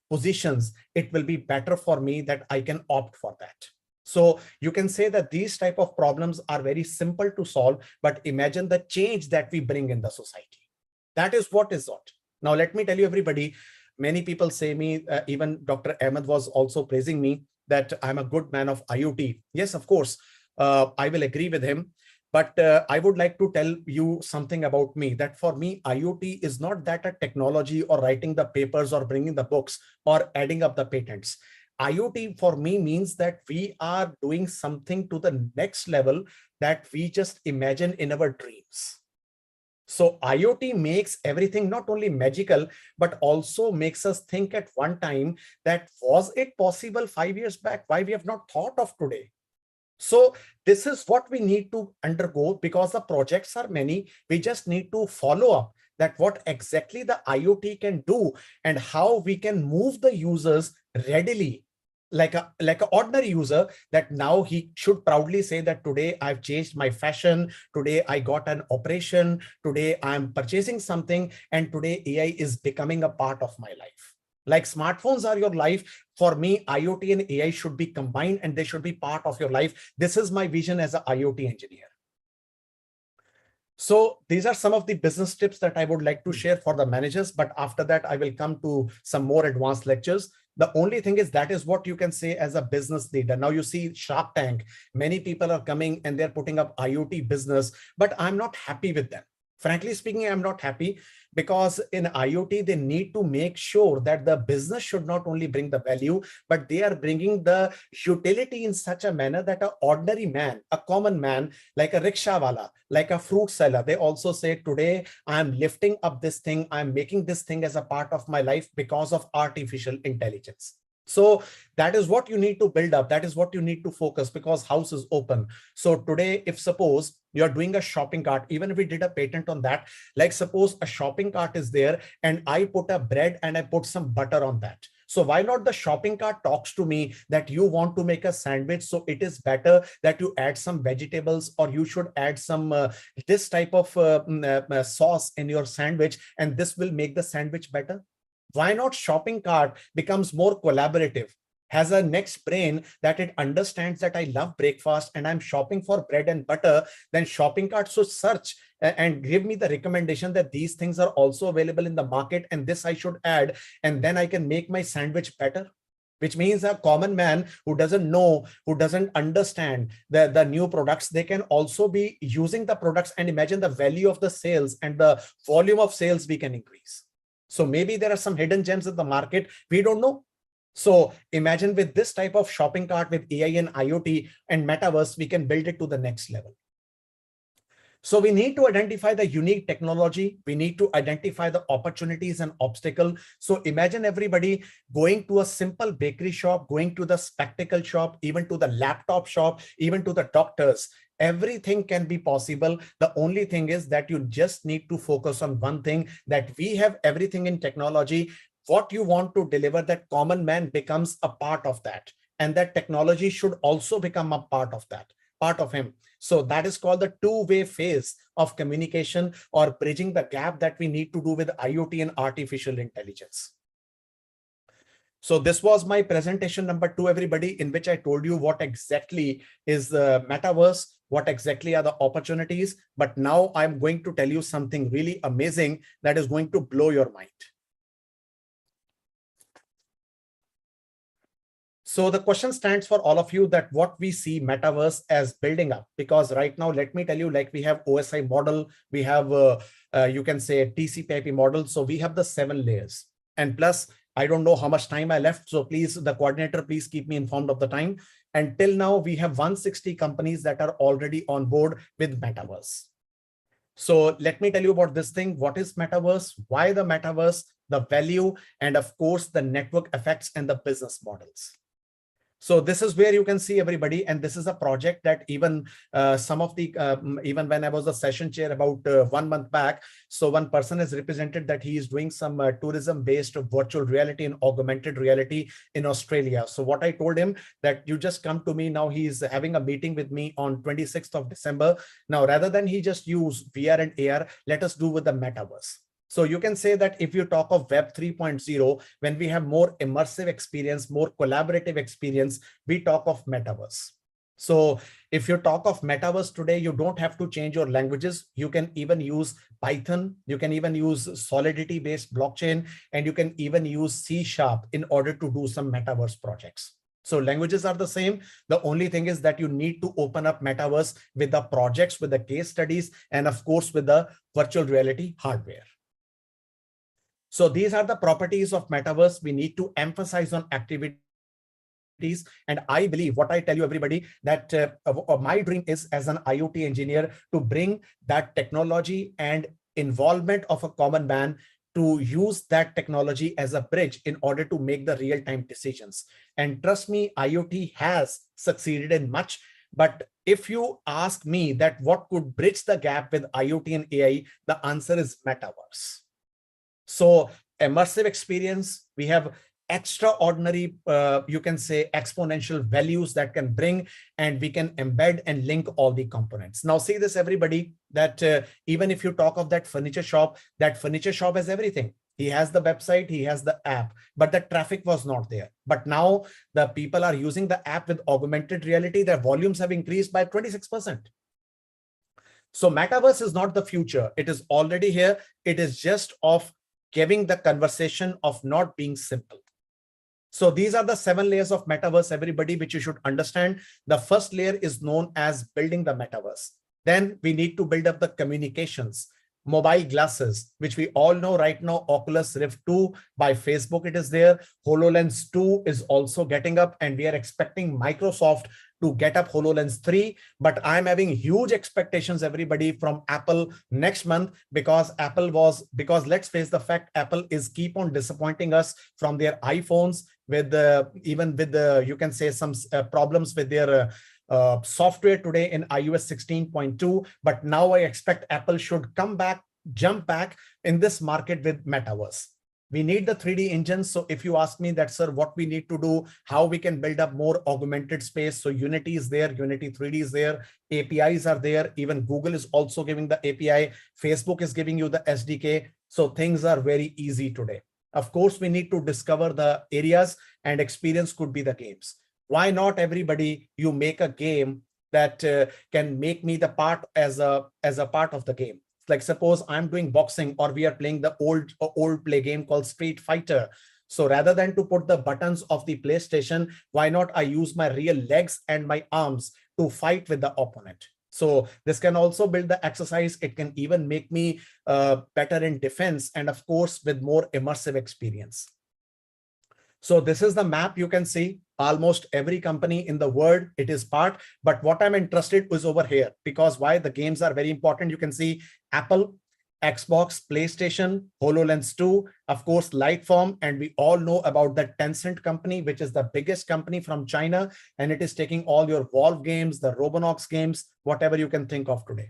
positions, it will be better for me that I can opt for that. So you can say that these type of problems are very simple to solve, but imagine the change that we bring in the society. That is what is what. Now, let me tell you, everybody, many people say me, even Dr. Ahmed was also praising me that I'm a good man of IoT. Yes, of course, I will agree with him. But I would like to tell you something about me, that for me, IoT is not that a technology or writing the papers or bringing the books or adding up the patents. IoT for me means that we are doing something to the next level that we just imagine in our dreams. So IoT makes everything not only magical, but also makes us think at one time that was it possible 5 years back? Why we have not thought of today? So this is what we need to undergo, because the projects are many. We just need to follow up that what exactly the IoT can do and how we can move the users readily, like a ordinary user, that now he should proudly say that today I've changed my fashion, today I got an operation, today I'm purchasing something, and today AI is becoming a part of my life. Like smartphones are your life. For me, IoT and AI should be combined and they should be part of your life. This is my vision as an IoT engineer. So these are some of the business tips that I would like to share for the managers, but after that, I will come to some more advanced lectures. The only thing is that is what you can say as a business leader. Now you see Shark Tank, many people are coming and they're putting up IoT business, but I'm not happy with them. Frankly speaking, I'm not happy because in IoT, they need to make sure that the business should not only bring the value, but they are bringing the utility in such a manner that an ordinary man, a common man, like a rickshawala, like a fruit seller, they also say today, I'm lifting up this thing, I'm making this thing as a part of my life because of artificial intelligence. So that is what you need to build up. That is what you need to focus because house is open. So today, if suppose you're doing a shopping cart, even if we did a patent on that, like suppose a shopping cart is there and I put a bread and I put some butter on that. So why not the shopping cart talks to me that you want to make a sandwich. So it is better that you add some vegetables or you should add some this type of sauce in your sandwich and this will make the sandwich better. Why not shopping cart becomes more collaborative, has a next brain that it understands that I love breakfast and I'm shopping for bread and butter, then shopping cart should search and give me the recommendation that these things are also available in the market and this I should add, and then I can make my sandwich better. Which means a common man who doesn't know, who doesn't understand the new products, they can also be using the products and imagine the value of the sales and the volume of sales we can increase. So maybe there are some hidden gems in the market we don't know. So imagine with this type of shopping cart with AI and IoT and metaverse, we can build it to the next level. So we need to identify the unique technology. We need to identify the opportunities and obstacles. So imagine everybody going to a simple bakery shop, going to the spectacle shop, even to the laptop shop, even to the doctors. Everything can be possible. The only thing is that you just need to focus on one thing, that we have everything in technology. What you want to deliver, that common man becomes a part of that. And that technology should also become a part of that, part of him. So that is called the two-way phase of communication or bridging the gap that we need to do with IoT and artificial intelligence. So this was my presentation number 2, everybody, in which I told you what exactly is the metaverse, what exactly are the opportunities. But now I'm going to tell you something really amazing that is going to blow your mind. So the question stands for all of you that what we see metaverse as building up, because right now, let me tell you, like we have OSI model, we have, you can say TCP/IP model. So we have the 7 layers and plus, I don't know how much time I left. So please, the coordinator, please keep me informed of the time. Until now, we have 160 companies that are already on board with metaverse. So let me tell you about this thing. What is metaverse? Why the metaverse? The value, and of course, the network effects and the business models. So this is where you can see everybody, and this is a project that even some of the, even when I was a session chair about 1 month back, so one person has represented that he is doing some tourism-based virtual reality and augmented reality in Australia. So what I told him that you just come to me now, he is having a meeting with me on 26th of December. Now, rather than he just use VR and AR, let us do with the metaverse. So you can say that if you talk of Web 3.0, when we have more immersive experience, more collaborative experience, we talk of metaverse. So if you talk of metaverse today, you don't have to change your languages. You can even use Python. You can even use Solidity-based blockchain, and you can even use C# in order to do some metaverse projects. So languages are the same. The only thing is that you need to open up metaverse with the projects, with the case studies, and of course, with the virtual reality hardware. So these are the properties of metaverse. We need to emphasize on activities. And I believe what I tell you, everybody, that my dream is as an IoT engineer to bring that technology and involvement of a common man to use that technology as a bridge in order to make the real-time decisions. And trust me, IoT has succeeded in much. But if you ask me that what could bridge the gap with IoT and AI, the answer is metaverse. So immersive experience, we have extraordinary, you can say exponential values that can bring, and we can embed and link all the components. Now see this, everybody, that even if you talk of that furniture shop has everything. He has the website, he has the app, but the traffic was not there. But now the people are using the app with augmented reality. Their volumes have increased by 26%. So metaverse is not the future. It is already here. It is just of giving the conversation of not being simple. So these are the 7 layers of metaverse, everybody, which you should understand. The first layer is known as building the metaverse. Then we need to build up the communications, mobile glasses, which we all know right now, Oculus Rift 2 by Facebook, it is there. HoloLens 2 is also getting up, and we are expecting Microsoft to get up HoloLens 3. But I'm having huge expectations, everybody, from Apple next month, because let's face the fact, Apple is keep on disappointing us from their iPhones with even with the, you can say, some problems with their software today in iOS 16.2. But now I expect Apple should jump back in this market with metaverse. We need the 3D engines. So if you ask me that, sir, what we need to do, how we can build up more augmented space. So Unity is there, Unity 3D is there, APIs are there. Even Google is also giving the API. Facebook is giving you the SDK. So things are very easy today. Of course, we need to discover the areas, and experience could be the games. Why not, everybody, you make a game that can make me the part as a part of the game. Like suppose I'm doing boxing, or we are playing the old play game called Street Fighter. So rather than to put the buttons of the PlayStation, why not I use my real legs and my arms to fight with the opponent? So this can also build the exercise. It can even make me better in defense, and of course, with more immersive experience. So this is the map. You can see almost every company in the world, it is part. But what I'm interested is over here, because why? The games are very important. You can see Apple, Xbox, PlayStation, HoloLens 2, of course, Lightform, and we all know about the Tencent company, which is the biggest company from China, and it is taking all your Valve games, the Roblox games, whatever you can think of today.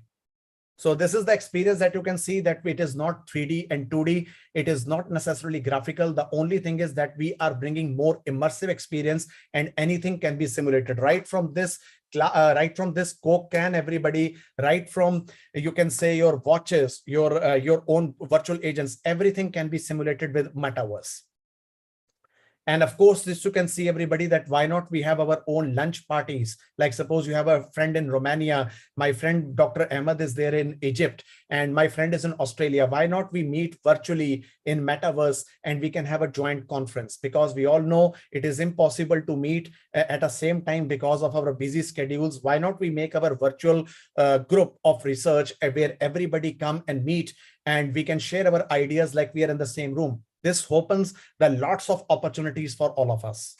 So this is the experience that you can see, that it is not 3D and 2D. It is not necessarily graphical. The only thing is that we are bringing more immersive experience, and anything can be simulated right from this Coke can, everybody, right from, you can say, your watches, your own virtual agents, everything can be simulated with metaverse. And of course, this you can see, everybody, that why not we have our own lunch parties. Like suppose you have a friend in Romania, my friend Dr. Ahmed is there in Egypt, and my friend is in Australia. Why not we meet virtually in metaverse, and we can have a joint conference? Because we all know it is impossible to meet at the same time because of our busy schedules. Why not we make our virtual group of research where everybody come and meet, and we can share our ideas like we are in the same room. This opens the lots of opportunities for all of us.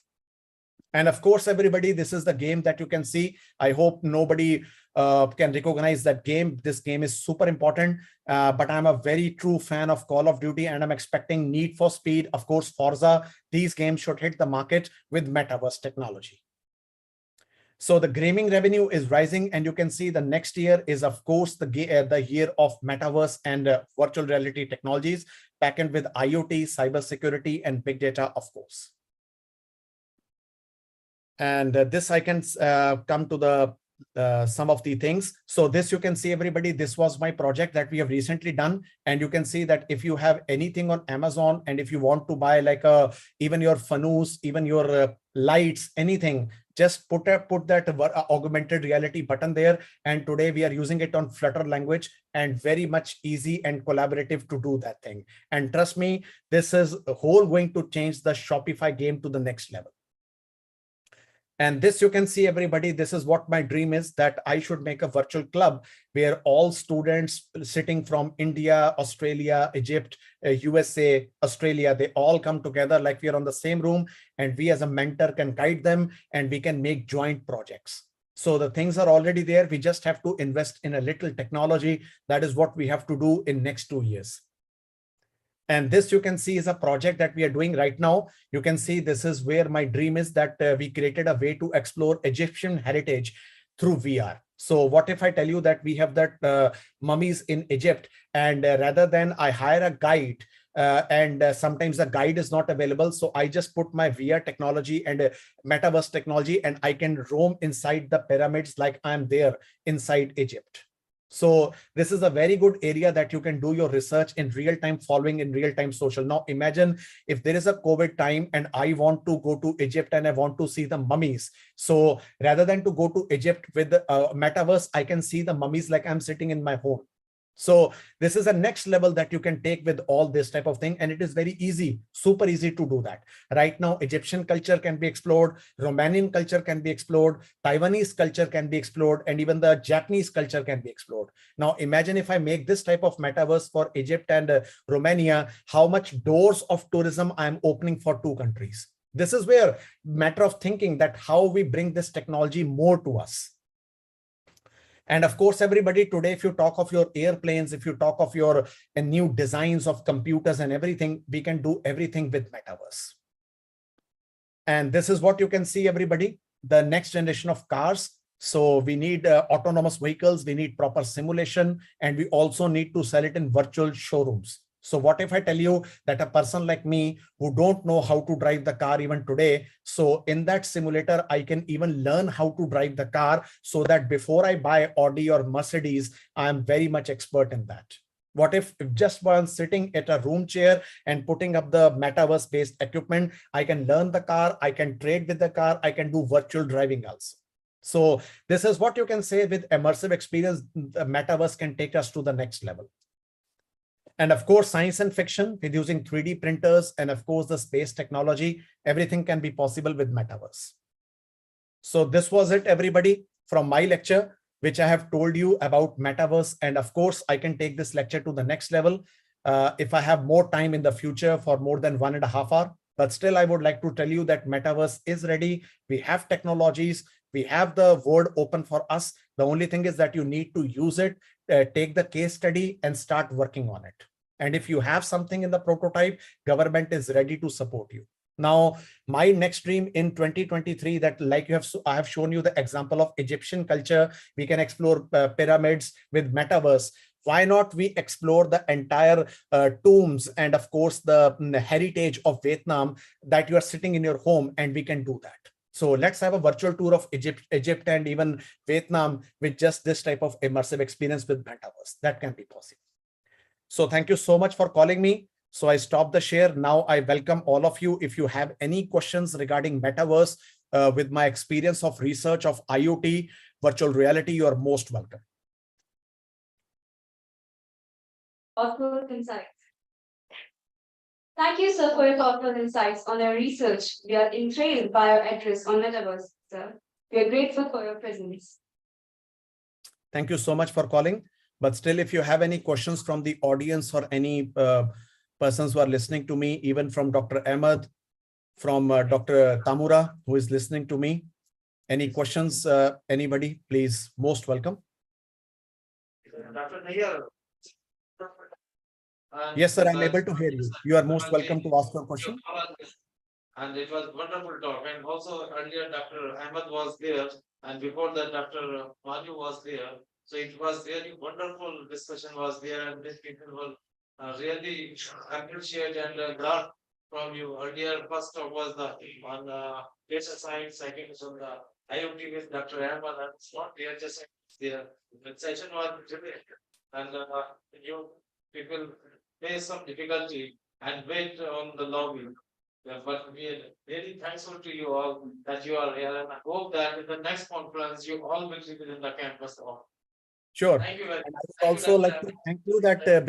And of course, everybody, this is the game that you can see. I hope nobody can recognize that game. This game is super important, but I'm a very true fan of Call of Duty, and I'm expecting Need for Speed, of course, Forza. These games should hit the market with metaverse technology. So the gaming revenue is rising, and you can see the next year is, of course, the year of metaverse and virtual reality technologies, backend with IoT, cybersecurity, and big data, of course. And this I can come to the some of the things. So this you can see, everybody, this was my project that we have recently done. And you can see that if you have anything on Amazon, and if you want to buy like even your fanus, even your lights, anything, just put that augmented reality button there. And today we are using it on Flutter language, and very much easy and collaborative to do that thing. And trust me, this is going to change the Shopify game to the next level. And this you can see, everybody, this is what my dream is, that I should make a virtual club where all students sitting from India, Australia, Egypt, USA, Australia, they all come together like we are on the same room, and we as a mentor can guide them, and we can make joint projects. So the things are already there. We just have to invest in a little technology. That is what we have to do in next 2 years. And this you can see is a project that we are doing right now. You can see this is where my dream is, that we created a way to explore Egyptian heritage through VR. So what if I tell you that we have that mummies in Egypt, and rather than I hire a guide, and sometimes the guide is not available. So I just put my VR technology and metaverse technology, and I can roam inside the pyramids like I'm there inside Egypt. So this is a very good area that you can do your research in real time, following in real time social. Now imagine if there is a COVID time and I want to go to Egypt and I want to see the mummies. So rather than to go to Egypt with the metaverse, I can see the mummies like I'm sitting in my home. So this is a next level that you can take with all this type of thing. And it is very easy, super easy to do that. Right now, Egyptian culture can be explored, Romanian culture can be explored, Taiwanese culture can be explored, and even the Japanese culture can be explored. Now, imagine if I make this type of metaverse for Egypt and Romania, how much doors of tourism I'm opening for two countries. This is where matter of thinking that how we bring this technology more to us. And of course, everybody today, if you talk of your airplanes, if you talk of your new designs of computers and everything, we can do everything with metaverse. And this is what you can see, everybody, the next generation of cars. So we need autonomous vehicles, we need proper simulation, and we also need to sell it in virtual showrooms. So what if I tell you that a person like me who don't know how to drive the car even today, so in that simulator, I can even learn how to drive the car so that before I buy Audi or Mercedes, I'm very much expert in that. What if just while sitting at a room chair and putting up the metaverse based equipment, I can learn the car, I can trade with the car, I can do virtual driving also. So this is what you can say with immersive experience, the metaverse can take us to the next level. And of course, science and fiction with using 3D printers and of course, the space technology, everything can be possible with metaverse. So this was it, everybody, from my lecture, which I have told you about metaverse. And of course, I can take this lecture to the next level if I have more time in the future for more than 1.5 hours. But still, I would like to tell you that metaverse is ready. We have technologies. We have the world open for us. The only thing is that you need to use it, take the case study and start working on it. And if you have something in the prototype, government is ready to support you. Now, my next dream in 2023 that like I have shown you the example of Egyptian culture, we can explore pyramids with metaverse. Why not we explore the entire tombs and of course the heritage of Vietnam that you are sitting in your home, and we can do that. So let's have a virtual tour of Egypt and even Vietnam with just this type of immersive experience with metaverse. That can be possible. So thank you so much for calling me. So I stop the share. Now I welcome all of you. If you have any questions regarding metaverse with my experience of research of IoT, virtual reality, you are most welcome. Thoughtful insights. Thank you, sir, for your thoughtful insights on our research. We are enthralled by your address on Metaverse, sir. We are grateful for your presence. Thank you so much for calling. But still, if you have any questions from the audience or any persons who are listening to me, even from Dr. Ahmed, from Dr. Tamura, who is listening to me, any questions, anybody, please, most welcome. Dr. Nair. Yes, sir, I'm able to hear you. You are most welcome to ask your question. And it was wonderful talk. And also earlier Dr. Ahmed was there, and before that Dr. Manu was there. So it was really wonderful discussion was there, and these people will really appreciate and learn from you. Earlier, first talk was on data science, second is on the IoT with Dr. Ahmed, and it's not there, just there. The session was brilliant, and you people face some difficulty and wait on the lobby. Yeah, but we are really thankful to you all that you are here, and I hope that in the next conference you all will be within the campus. Sure. Thank you very And much. I would also like to thank you that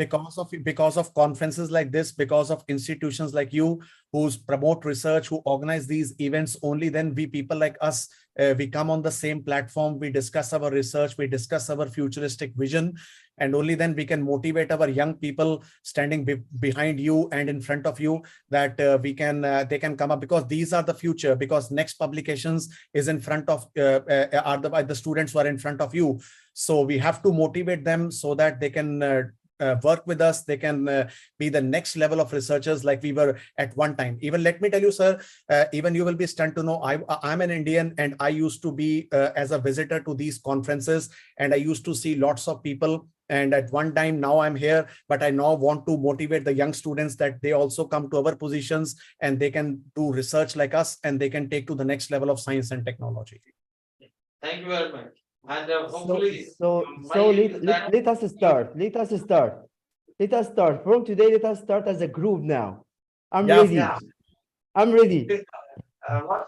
because of conferences like this, because of institutions like you who promote research, who organize these events, only then we people like us, we come on the same platform, we discuss our research, we discuss our futuristic vision, and only then we can motivate our young people standing behind you and in front of you that they can come up, because these are the future, because next publications is in front of are the students who are in front of you. So we have to motivate them so that they can work with us. They can be the next level of researchers like we were at one time. Even let me tell you, sir, even you will be stunned to know I'm an Indian, and I used to be as a visitor to these conferences, and I used to see lots of people. And at one time, now I'm here, but I now want to motivate the young students that they also come to our positions and they can do research like us, and they can take to the next level of science and technology. Thank you very much. And hopefully. So my so aim is that- let us start. Let us start. Let us start. From today, let us start as a group now. I'm Yeah, ready. Yeah. I'm ready. What?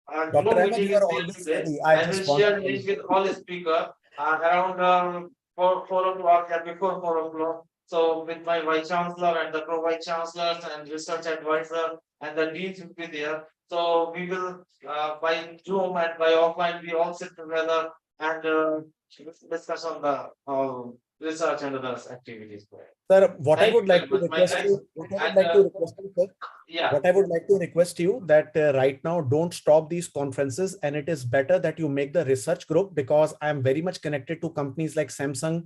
Dr. Zoom Ahmed, meeting you are is there always today. ready. I I will just want share to- link with all the speaker around 4 o'clock and before 4 o'clock. So with my vice chancellor and the pro vice chancellors and research advisor and the deans will be there. So we will by Zoom and by offline, we all sit together and discuss on the research and other activities. Sir, what I Thank would you like very to much, my request guys. you, what I would And, like to request you, sir, Yeah. what I would like to request you that right now don't stop these conferences, and it is better that you make the research group, because I am very much connected to companies like Samsung,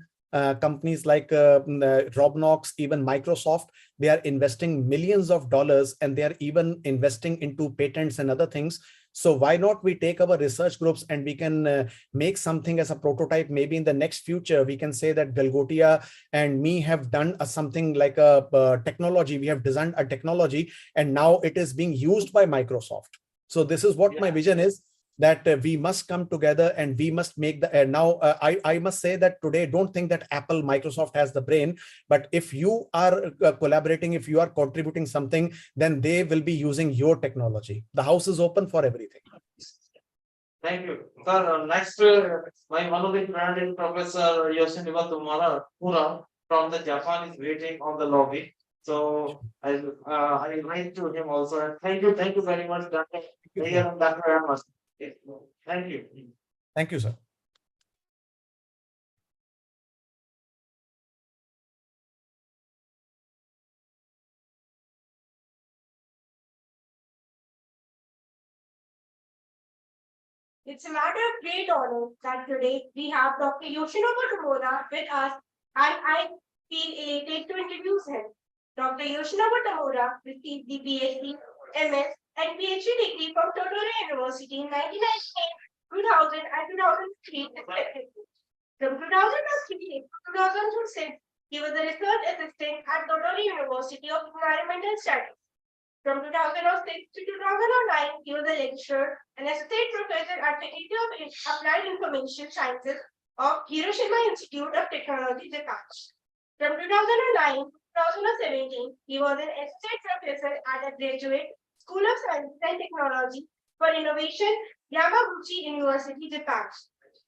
companies like Roblox, even Microsoft. They are investing millions of dollars and they are even investing into patents and other things. So why not we take our research groups and we can make something as a prototype. Maybe in the next future, we can say that Galgotia and me have done something like a technology. We have designed a technology and now it is being used by Microsoft. So this is what my vision is, that we must come together and we must make the I must say that today, don't think that Apple, Microsoft has the brain, but if you are collaborating, if you are contributing something, then they will be using your technology. The house is open for everything. Thank you. Sir, next, my one of the friend is Professor Yoshiniba Pura from the Japan is waiting on the lobby. So I write to him also. And thank you very much, Dr. Dr. Amos. Thank you. Thank you, sir. It's a matter of great honor that today we have Dr. Yoshinobu Tamura with us, and I feel elated to introduce him. Dr. Yoshinobu Tamura received the BSc, MS, and PhD degree from Tottori University in 1998, 2000, and 2003 respectively. From 2003 to 2006, he was a research assistant at Tottori University of Environmental Studies. From 2006 to 2009, he was a lecturer and associate professor at the Faculty of Applied Information Sciences of Hiroshima Institute of Technology, Japan. From 2009 to 2017, he was an associate professor at the Graduate School of Sciences and Technology for Innovation, Yamaguchi University, Japan.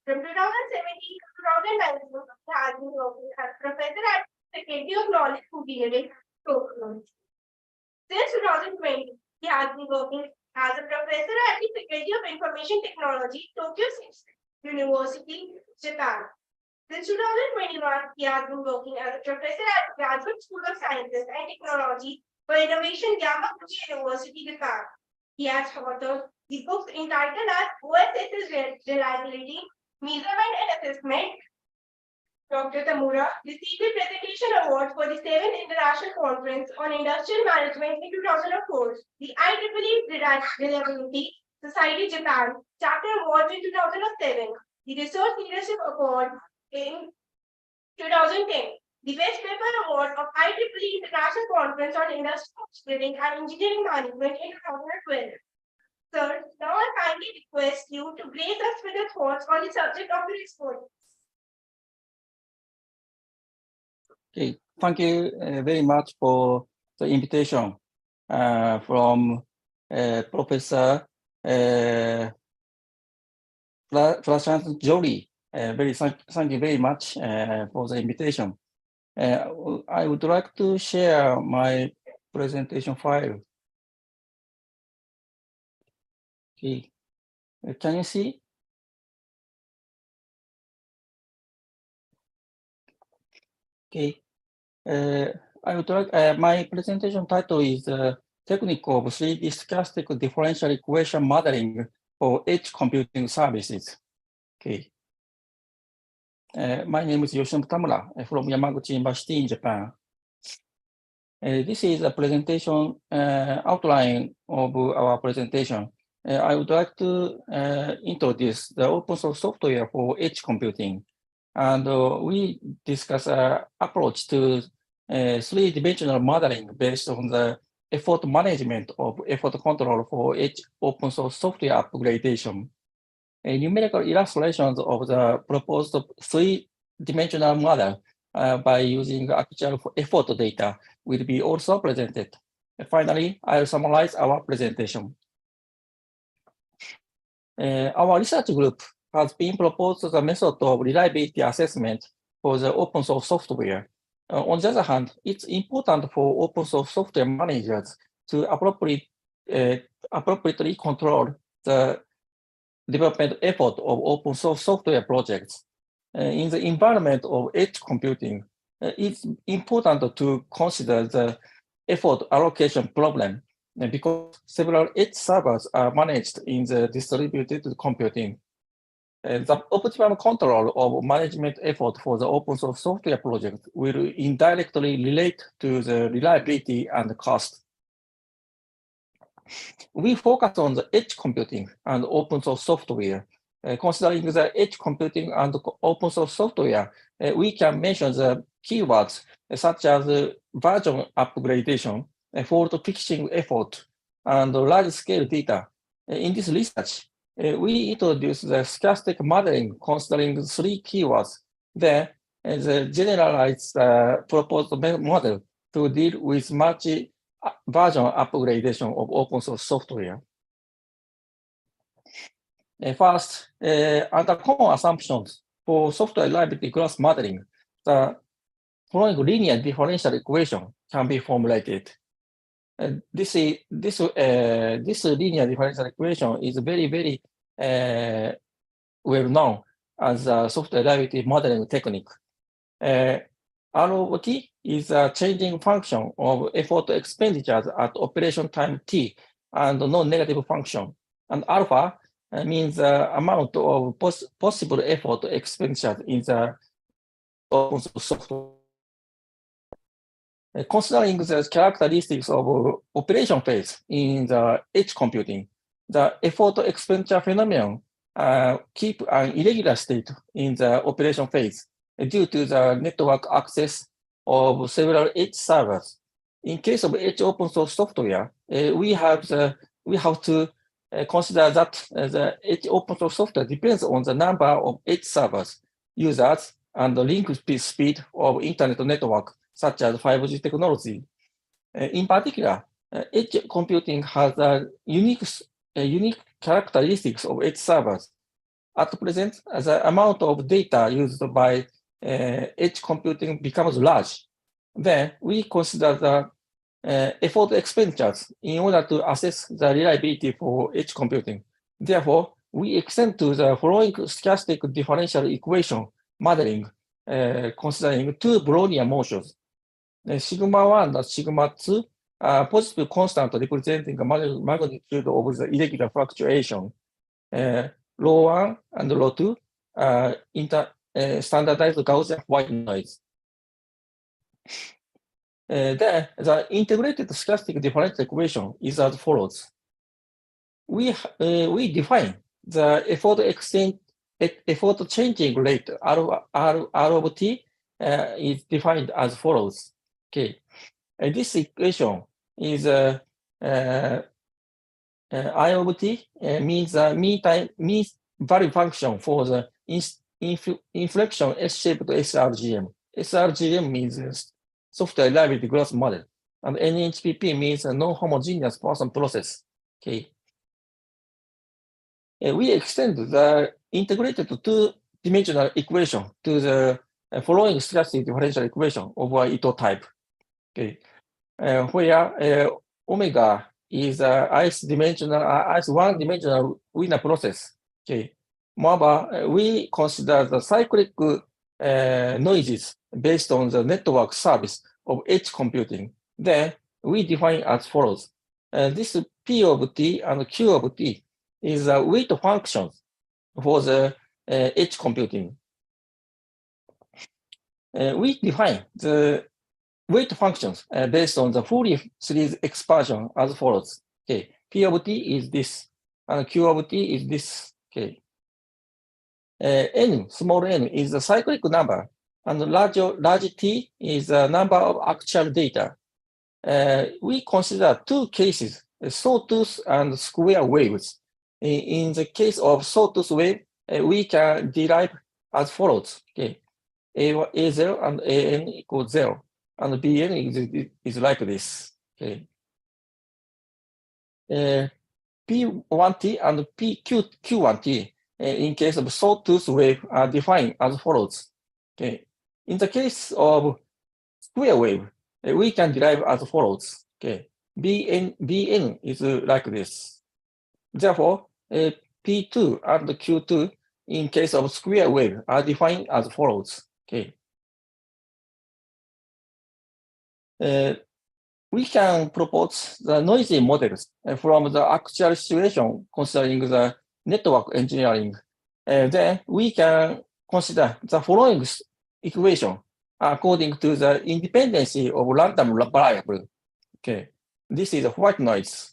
From 2017 to 2019, he has been working as professor at the Faculty of Knowledge Engineering, Tokyo. Since 2020, he has been working as a professor at the Faculty of Information Technology, Tokyo University, Japan. Since 2021, he has been working as a professor at the Graduate School of Sciences and Technology for Innovation, Yamaguchi University, Japan. He has authored the books entitled as OSS's Reliability, Measurement and Assessment. Dr. Tamura received the Presentation Award for the 7th International Conference on Industrial Management in 2004, the IEEE Reliability Society Japan Chapter Award in 2007, the Research Leadership Award in 2010, the Best Paper Award of IEEE International Conference on Industrial Engineering and Engineering Management in 2012. Sir, now I kindly request you to grace us with your thoughts on the subject of your exposure. Okay, thank you very much for the invitation from Professor Prashant Jory. Thank you very much for the invitation. I would like to share my presentation file. Okay, can you see? Okay. I would like my presentation title is Technique of 3D Stochastic Differential Equation Modeling for Edge Computing Services. Okay. My name is Yoshinobu Tamura from Yamaguchi University in Japan. This is a presentation outline of our presentation. I would like to introduce the open source software for edge computing. And we discuss an approach to three-dimensional modeling based on the effort management of effort control for edge open source software upgradation. numerical illustrations of the proposed three-dimensional model by using actual effort data will be also presented. Finally, I'll summarize our presentation. Our research group has been proposed the method of reliability assessment for the open source software. On the other hand, it's important for open source software managers to appropriately control the development effort of open source software projects. In the environment of edge computing, it's important to consider the effort allocation problem because several edge servers are managed in the distributed computing. The optimal control of management effort for the open source software project will indirectly relate to the reliability and cost. We focus on the edge computing and open source software. Considering the edge computing and open source software, we can mention the keywords such as version upgradation, fault fixing effort, and large-scale data. In this research, we introduce the stochastic modeling considering three keywords. Then, the generalized proposed model to deal with multi-version upgradation of open source software. First, under common assumptions for software reliability graph modeling, the following linear differential equation can be formulated. This linear differential equation is very well known as a software reliability modeling technique. ROT is a changing function of effort expenditures at operation time t and non-negative function. And alpha means the amount of possible effort expenditure in the open source software. Considering the characteristics of operation phase in the edge computing, the effort expenditure phenomenon keep an irregular state in the operation phase due to the network access of several edge servers. In case of edge open source software, we have to consider that the edge open source software depends on the number of edge servers, users, and the link speed of internet network, such as 5G technology. In particular, edge computing has a unique characteristics of edge servers. At present, the amount of data used by edge computing becomes large. Then we consider the effort expenditures in order to assess the reliability for edge computing. Therefore, we extend to the following stochastic differential equation modeling, considering two Brownian motions. Sigma 1 and sigma 2 are positive constant representing the magnitude of the irregular fluctuation. Rho 1 and rho 2 are standardized Gaussian white noise. Then the integrated stochastic differential equation is as follows. We define the effort changing rate R of t is defined as follows. Okay, this equation is I of t means mean value function for the inflection S-shaped SRGM. SRGM means software reliability graph model, and NHPP means a non-homogeneous person process. Okay. We extend the integrated two-dimensional equation to the following stochastic differential equation over Ito type. Okay, where omega is ith one-dimensional Wiener process. Okay, moreover, we consider the cyclic noises based on the network service of edge computing. Then we define as follows. This P of t and Q of t is a weight function for the edge computing. We define the weight functions based on the Fourier series expansion as follows. Okay, P of t is this, and Q of t is this. Okay, n, small n, is the cyclic number, and large T is the number of actual data. We consider two cases, sawtooth and square waves. In the case of sawtooth wave, we can derive as follows. Okay. A0 and AN equals 0, and BN is like this. Okay. P1T and Q1T in case of sawtooth wave are defined as follows. Okay. In the case of square wave, we can derive as follows. Okay. BN is like this. Therefore, P2 and Q2 in case of square wave are defined as follows. Okay. We can propose the noisy models from the actual situation considering the network engineering. Then we can consider the following equation according to the independency of random variable. Okay, this is a white noise.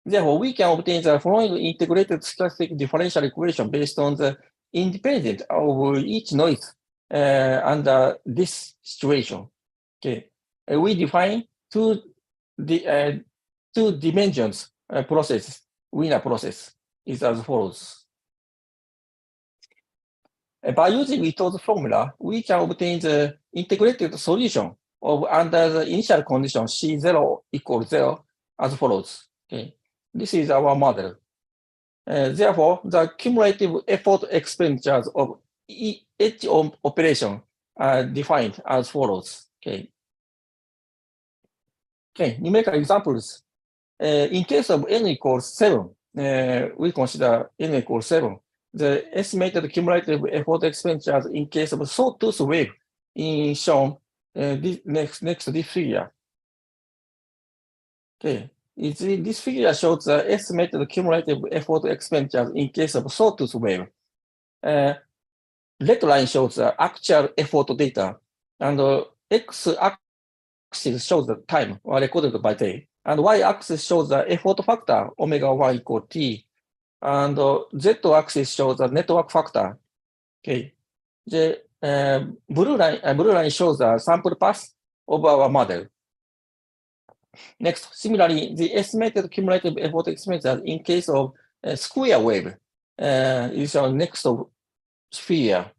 Therefore, we can obtain the following integrated stochastic differential equation based on the independence of each noise under this situation. Okay, we define two dimensions process. Wiener process is as follows. By using Ito's formula, we can obtain the integrated solution of under the initial condition C0 equals 0 as follows. Okay, this is our model. Therefore, the cumulative effort expenditures of each operation are defined as follows. Okay. Okay, numerical examples. In case of n equals 7, we consider n equals 7. The estimated cumulative effort expenditures in case of sawtooth wave is shown next to this figure. Okay, this figure shows the estimated cumulative effort expenditures in case of sawtooth wave. Red line shows the actual effort data, and x-axis shows the time recorded by day, and y-axis shows the effort factor omega 1 equal t, and z-axis shows the network factor. Okay, the blue line shows the sample path of our model. Next, similarly, the estimated cumulative effort expenditures in case of square wave is shown next to figure.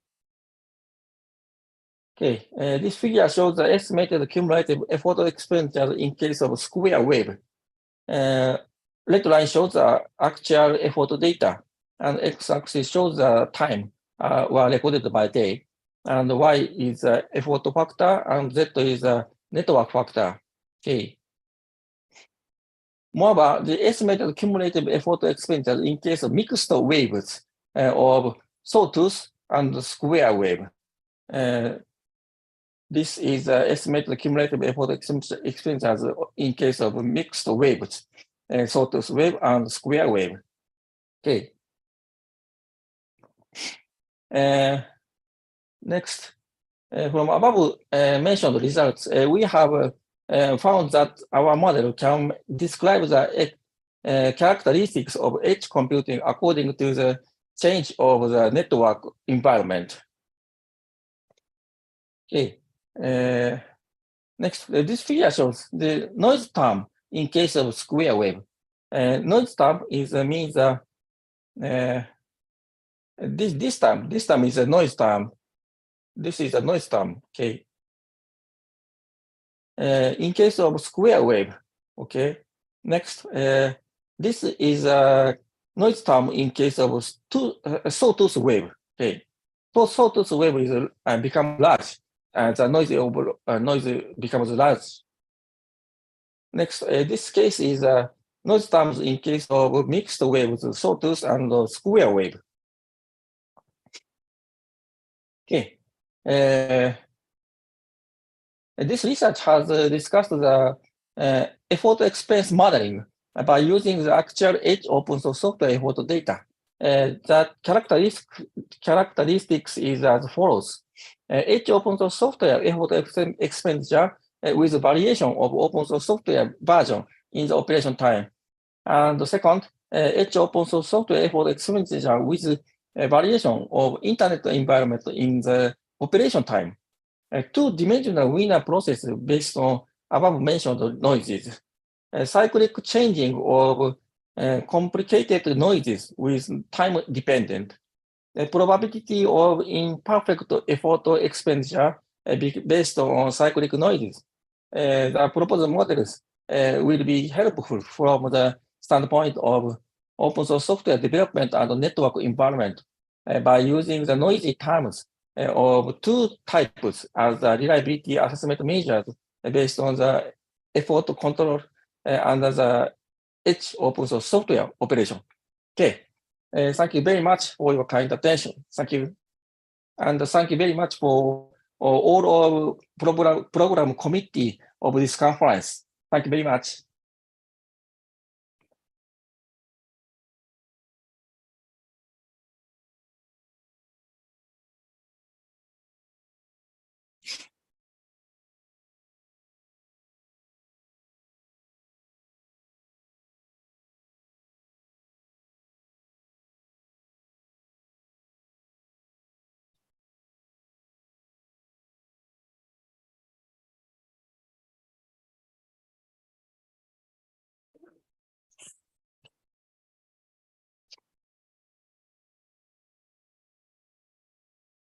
Okay, this figure shows the estimated cumulative effort expenditure in case of square wave. Red line shows the actual effort data, and x-axis shows the time were recorded by day, and y is the effort factor, and z is the network factor. Okay. Moreover, the estimated cumulative effort expenditure in case of mixed waves of sawtooth and square wave. This is estimated cumulative effort expenditures in case of mixed waves, sawtooth wave and square wave. Okay. Next, from above mentioned results, we have found that our model can describe the characteristics of edge computing according to the change of the network environment. Okay. Next, this figure shows the noise term in case of square wave. Noise term is means this term is a noise term. This is a noise term. Okay. In case of square wave, okay. Next, this is a noise term in case of sawtooth wave. Okay. So sawtooth wave is become large. The noise becomes large. Next, this case is noise terms in case of mixed waves, sawtooth and square wave. Okay. This research has discussed the effort expense modeling by using the actual edge open source software effort data. The characteristics is as follows. Edge open source software effort expenditure with variation of open source software version in the operation time. And the second, edge open source software effort expenditure with variation of internet environment in the operation time. Two-dimensional Wiener process based on above mentioned noises. cyclic changing of complicated noises with time dependent. The probability of imperfect effort expenditure based on cyclic noises. The proposed models will be helpful from the standpoint of open source software development and network environment by using the noisy terms of two types as the reliability assessment measures based on the effort control under the edge open source software operation. Okay. Thank you very much for your kind attention. Thank you. And thank you very much for all of program committee of this conference. Thank you very much.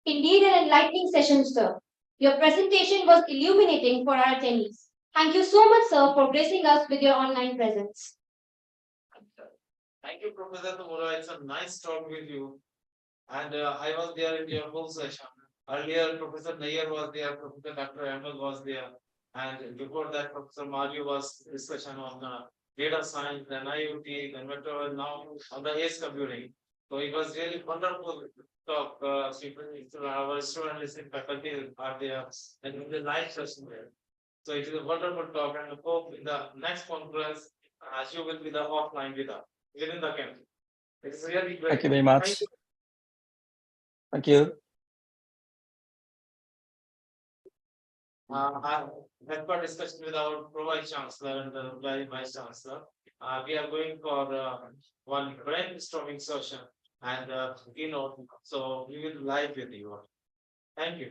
Indeed, an enlightening session, sir. Your presentation was illuminating for our attendees. Thank you so much, sir, for gracing us with your online presence. Thank you, Professor Tamura. It's a nice talk with you. And I was there in your whole session. Earlier, Professor Nair was there, Professor Dr. Ahmed was there. And before that, Professor Mario was discussion on data science, then IoT, then metro, and now on the edge computing. So it was really wonderful talk. Our students and faculty are there, and in the live session there. So it is a wonderful talk, and I hope in the next conference, you will be the offline with us within the campus. It's really great. Thank you very much. Thank you. As per discussion with our Pro-Vice Chancellor and the Vice Chancellor, we are going for one brainstorming session and keynote. So we will live with you. Thank you.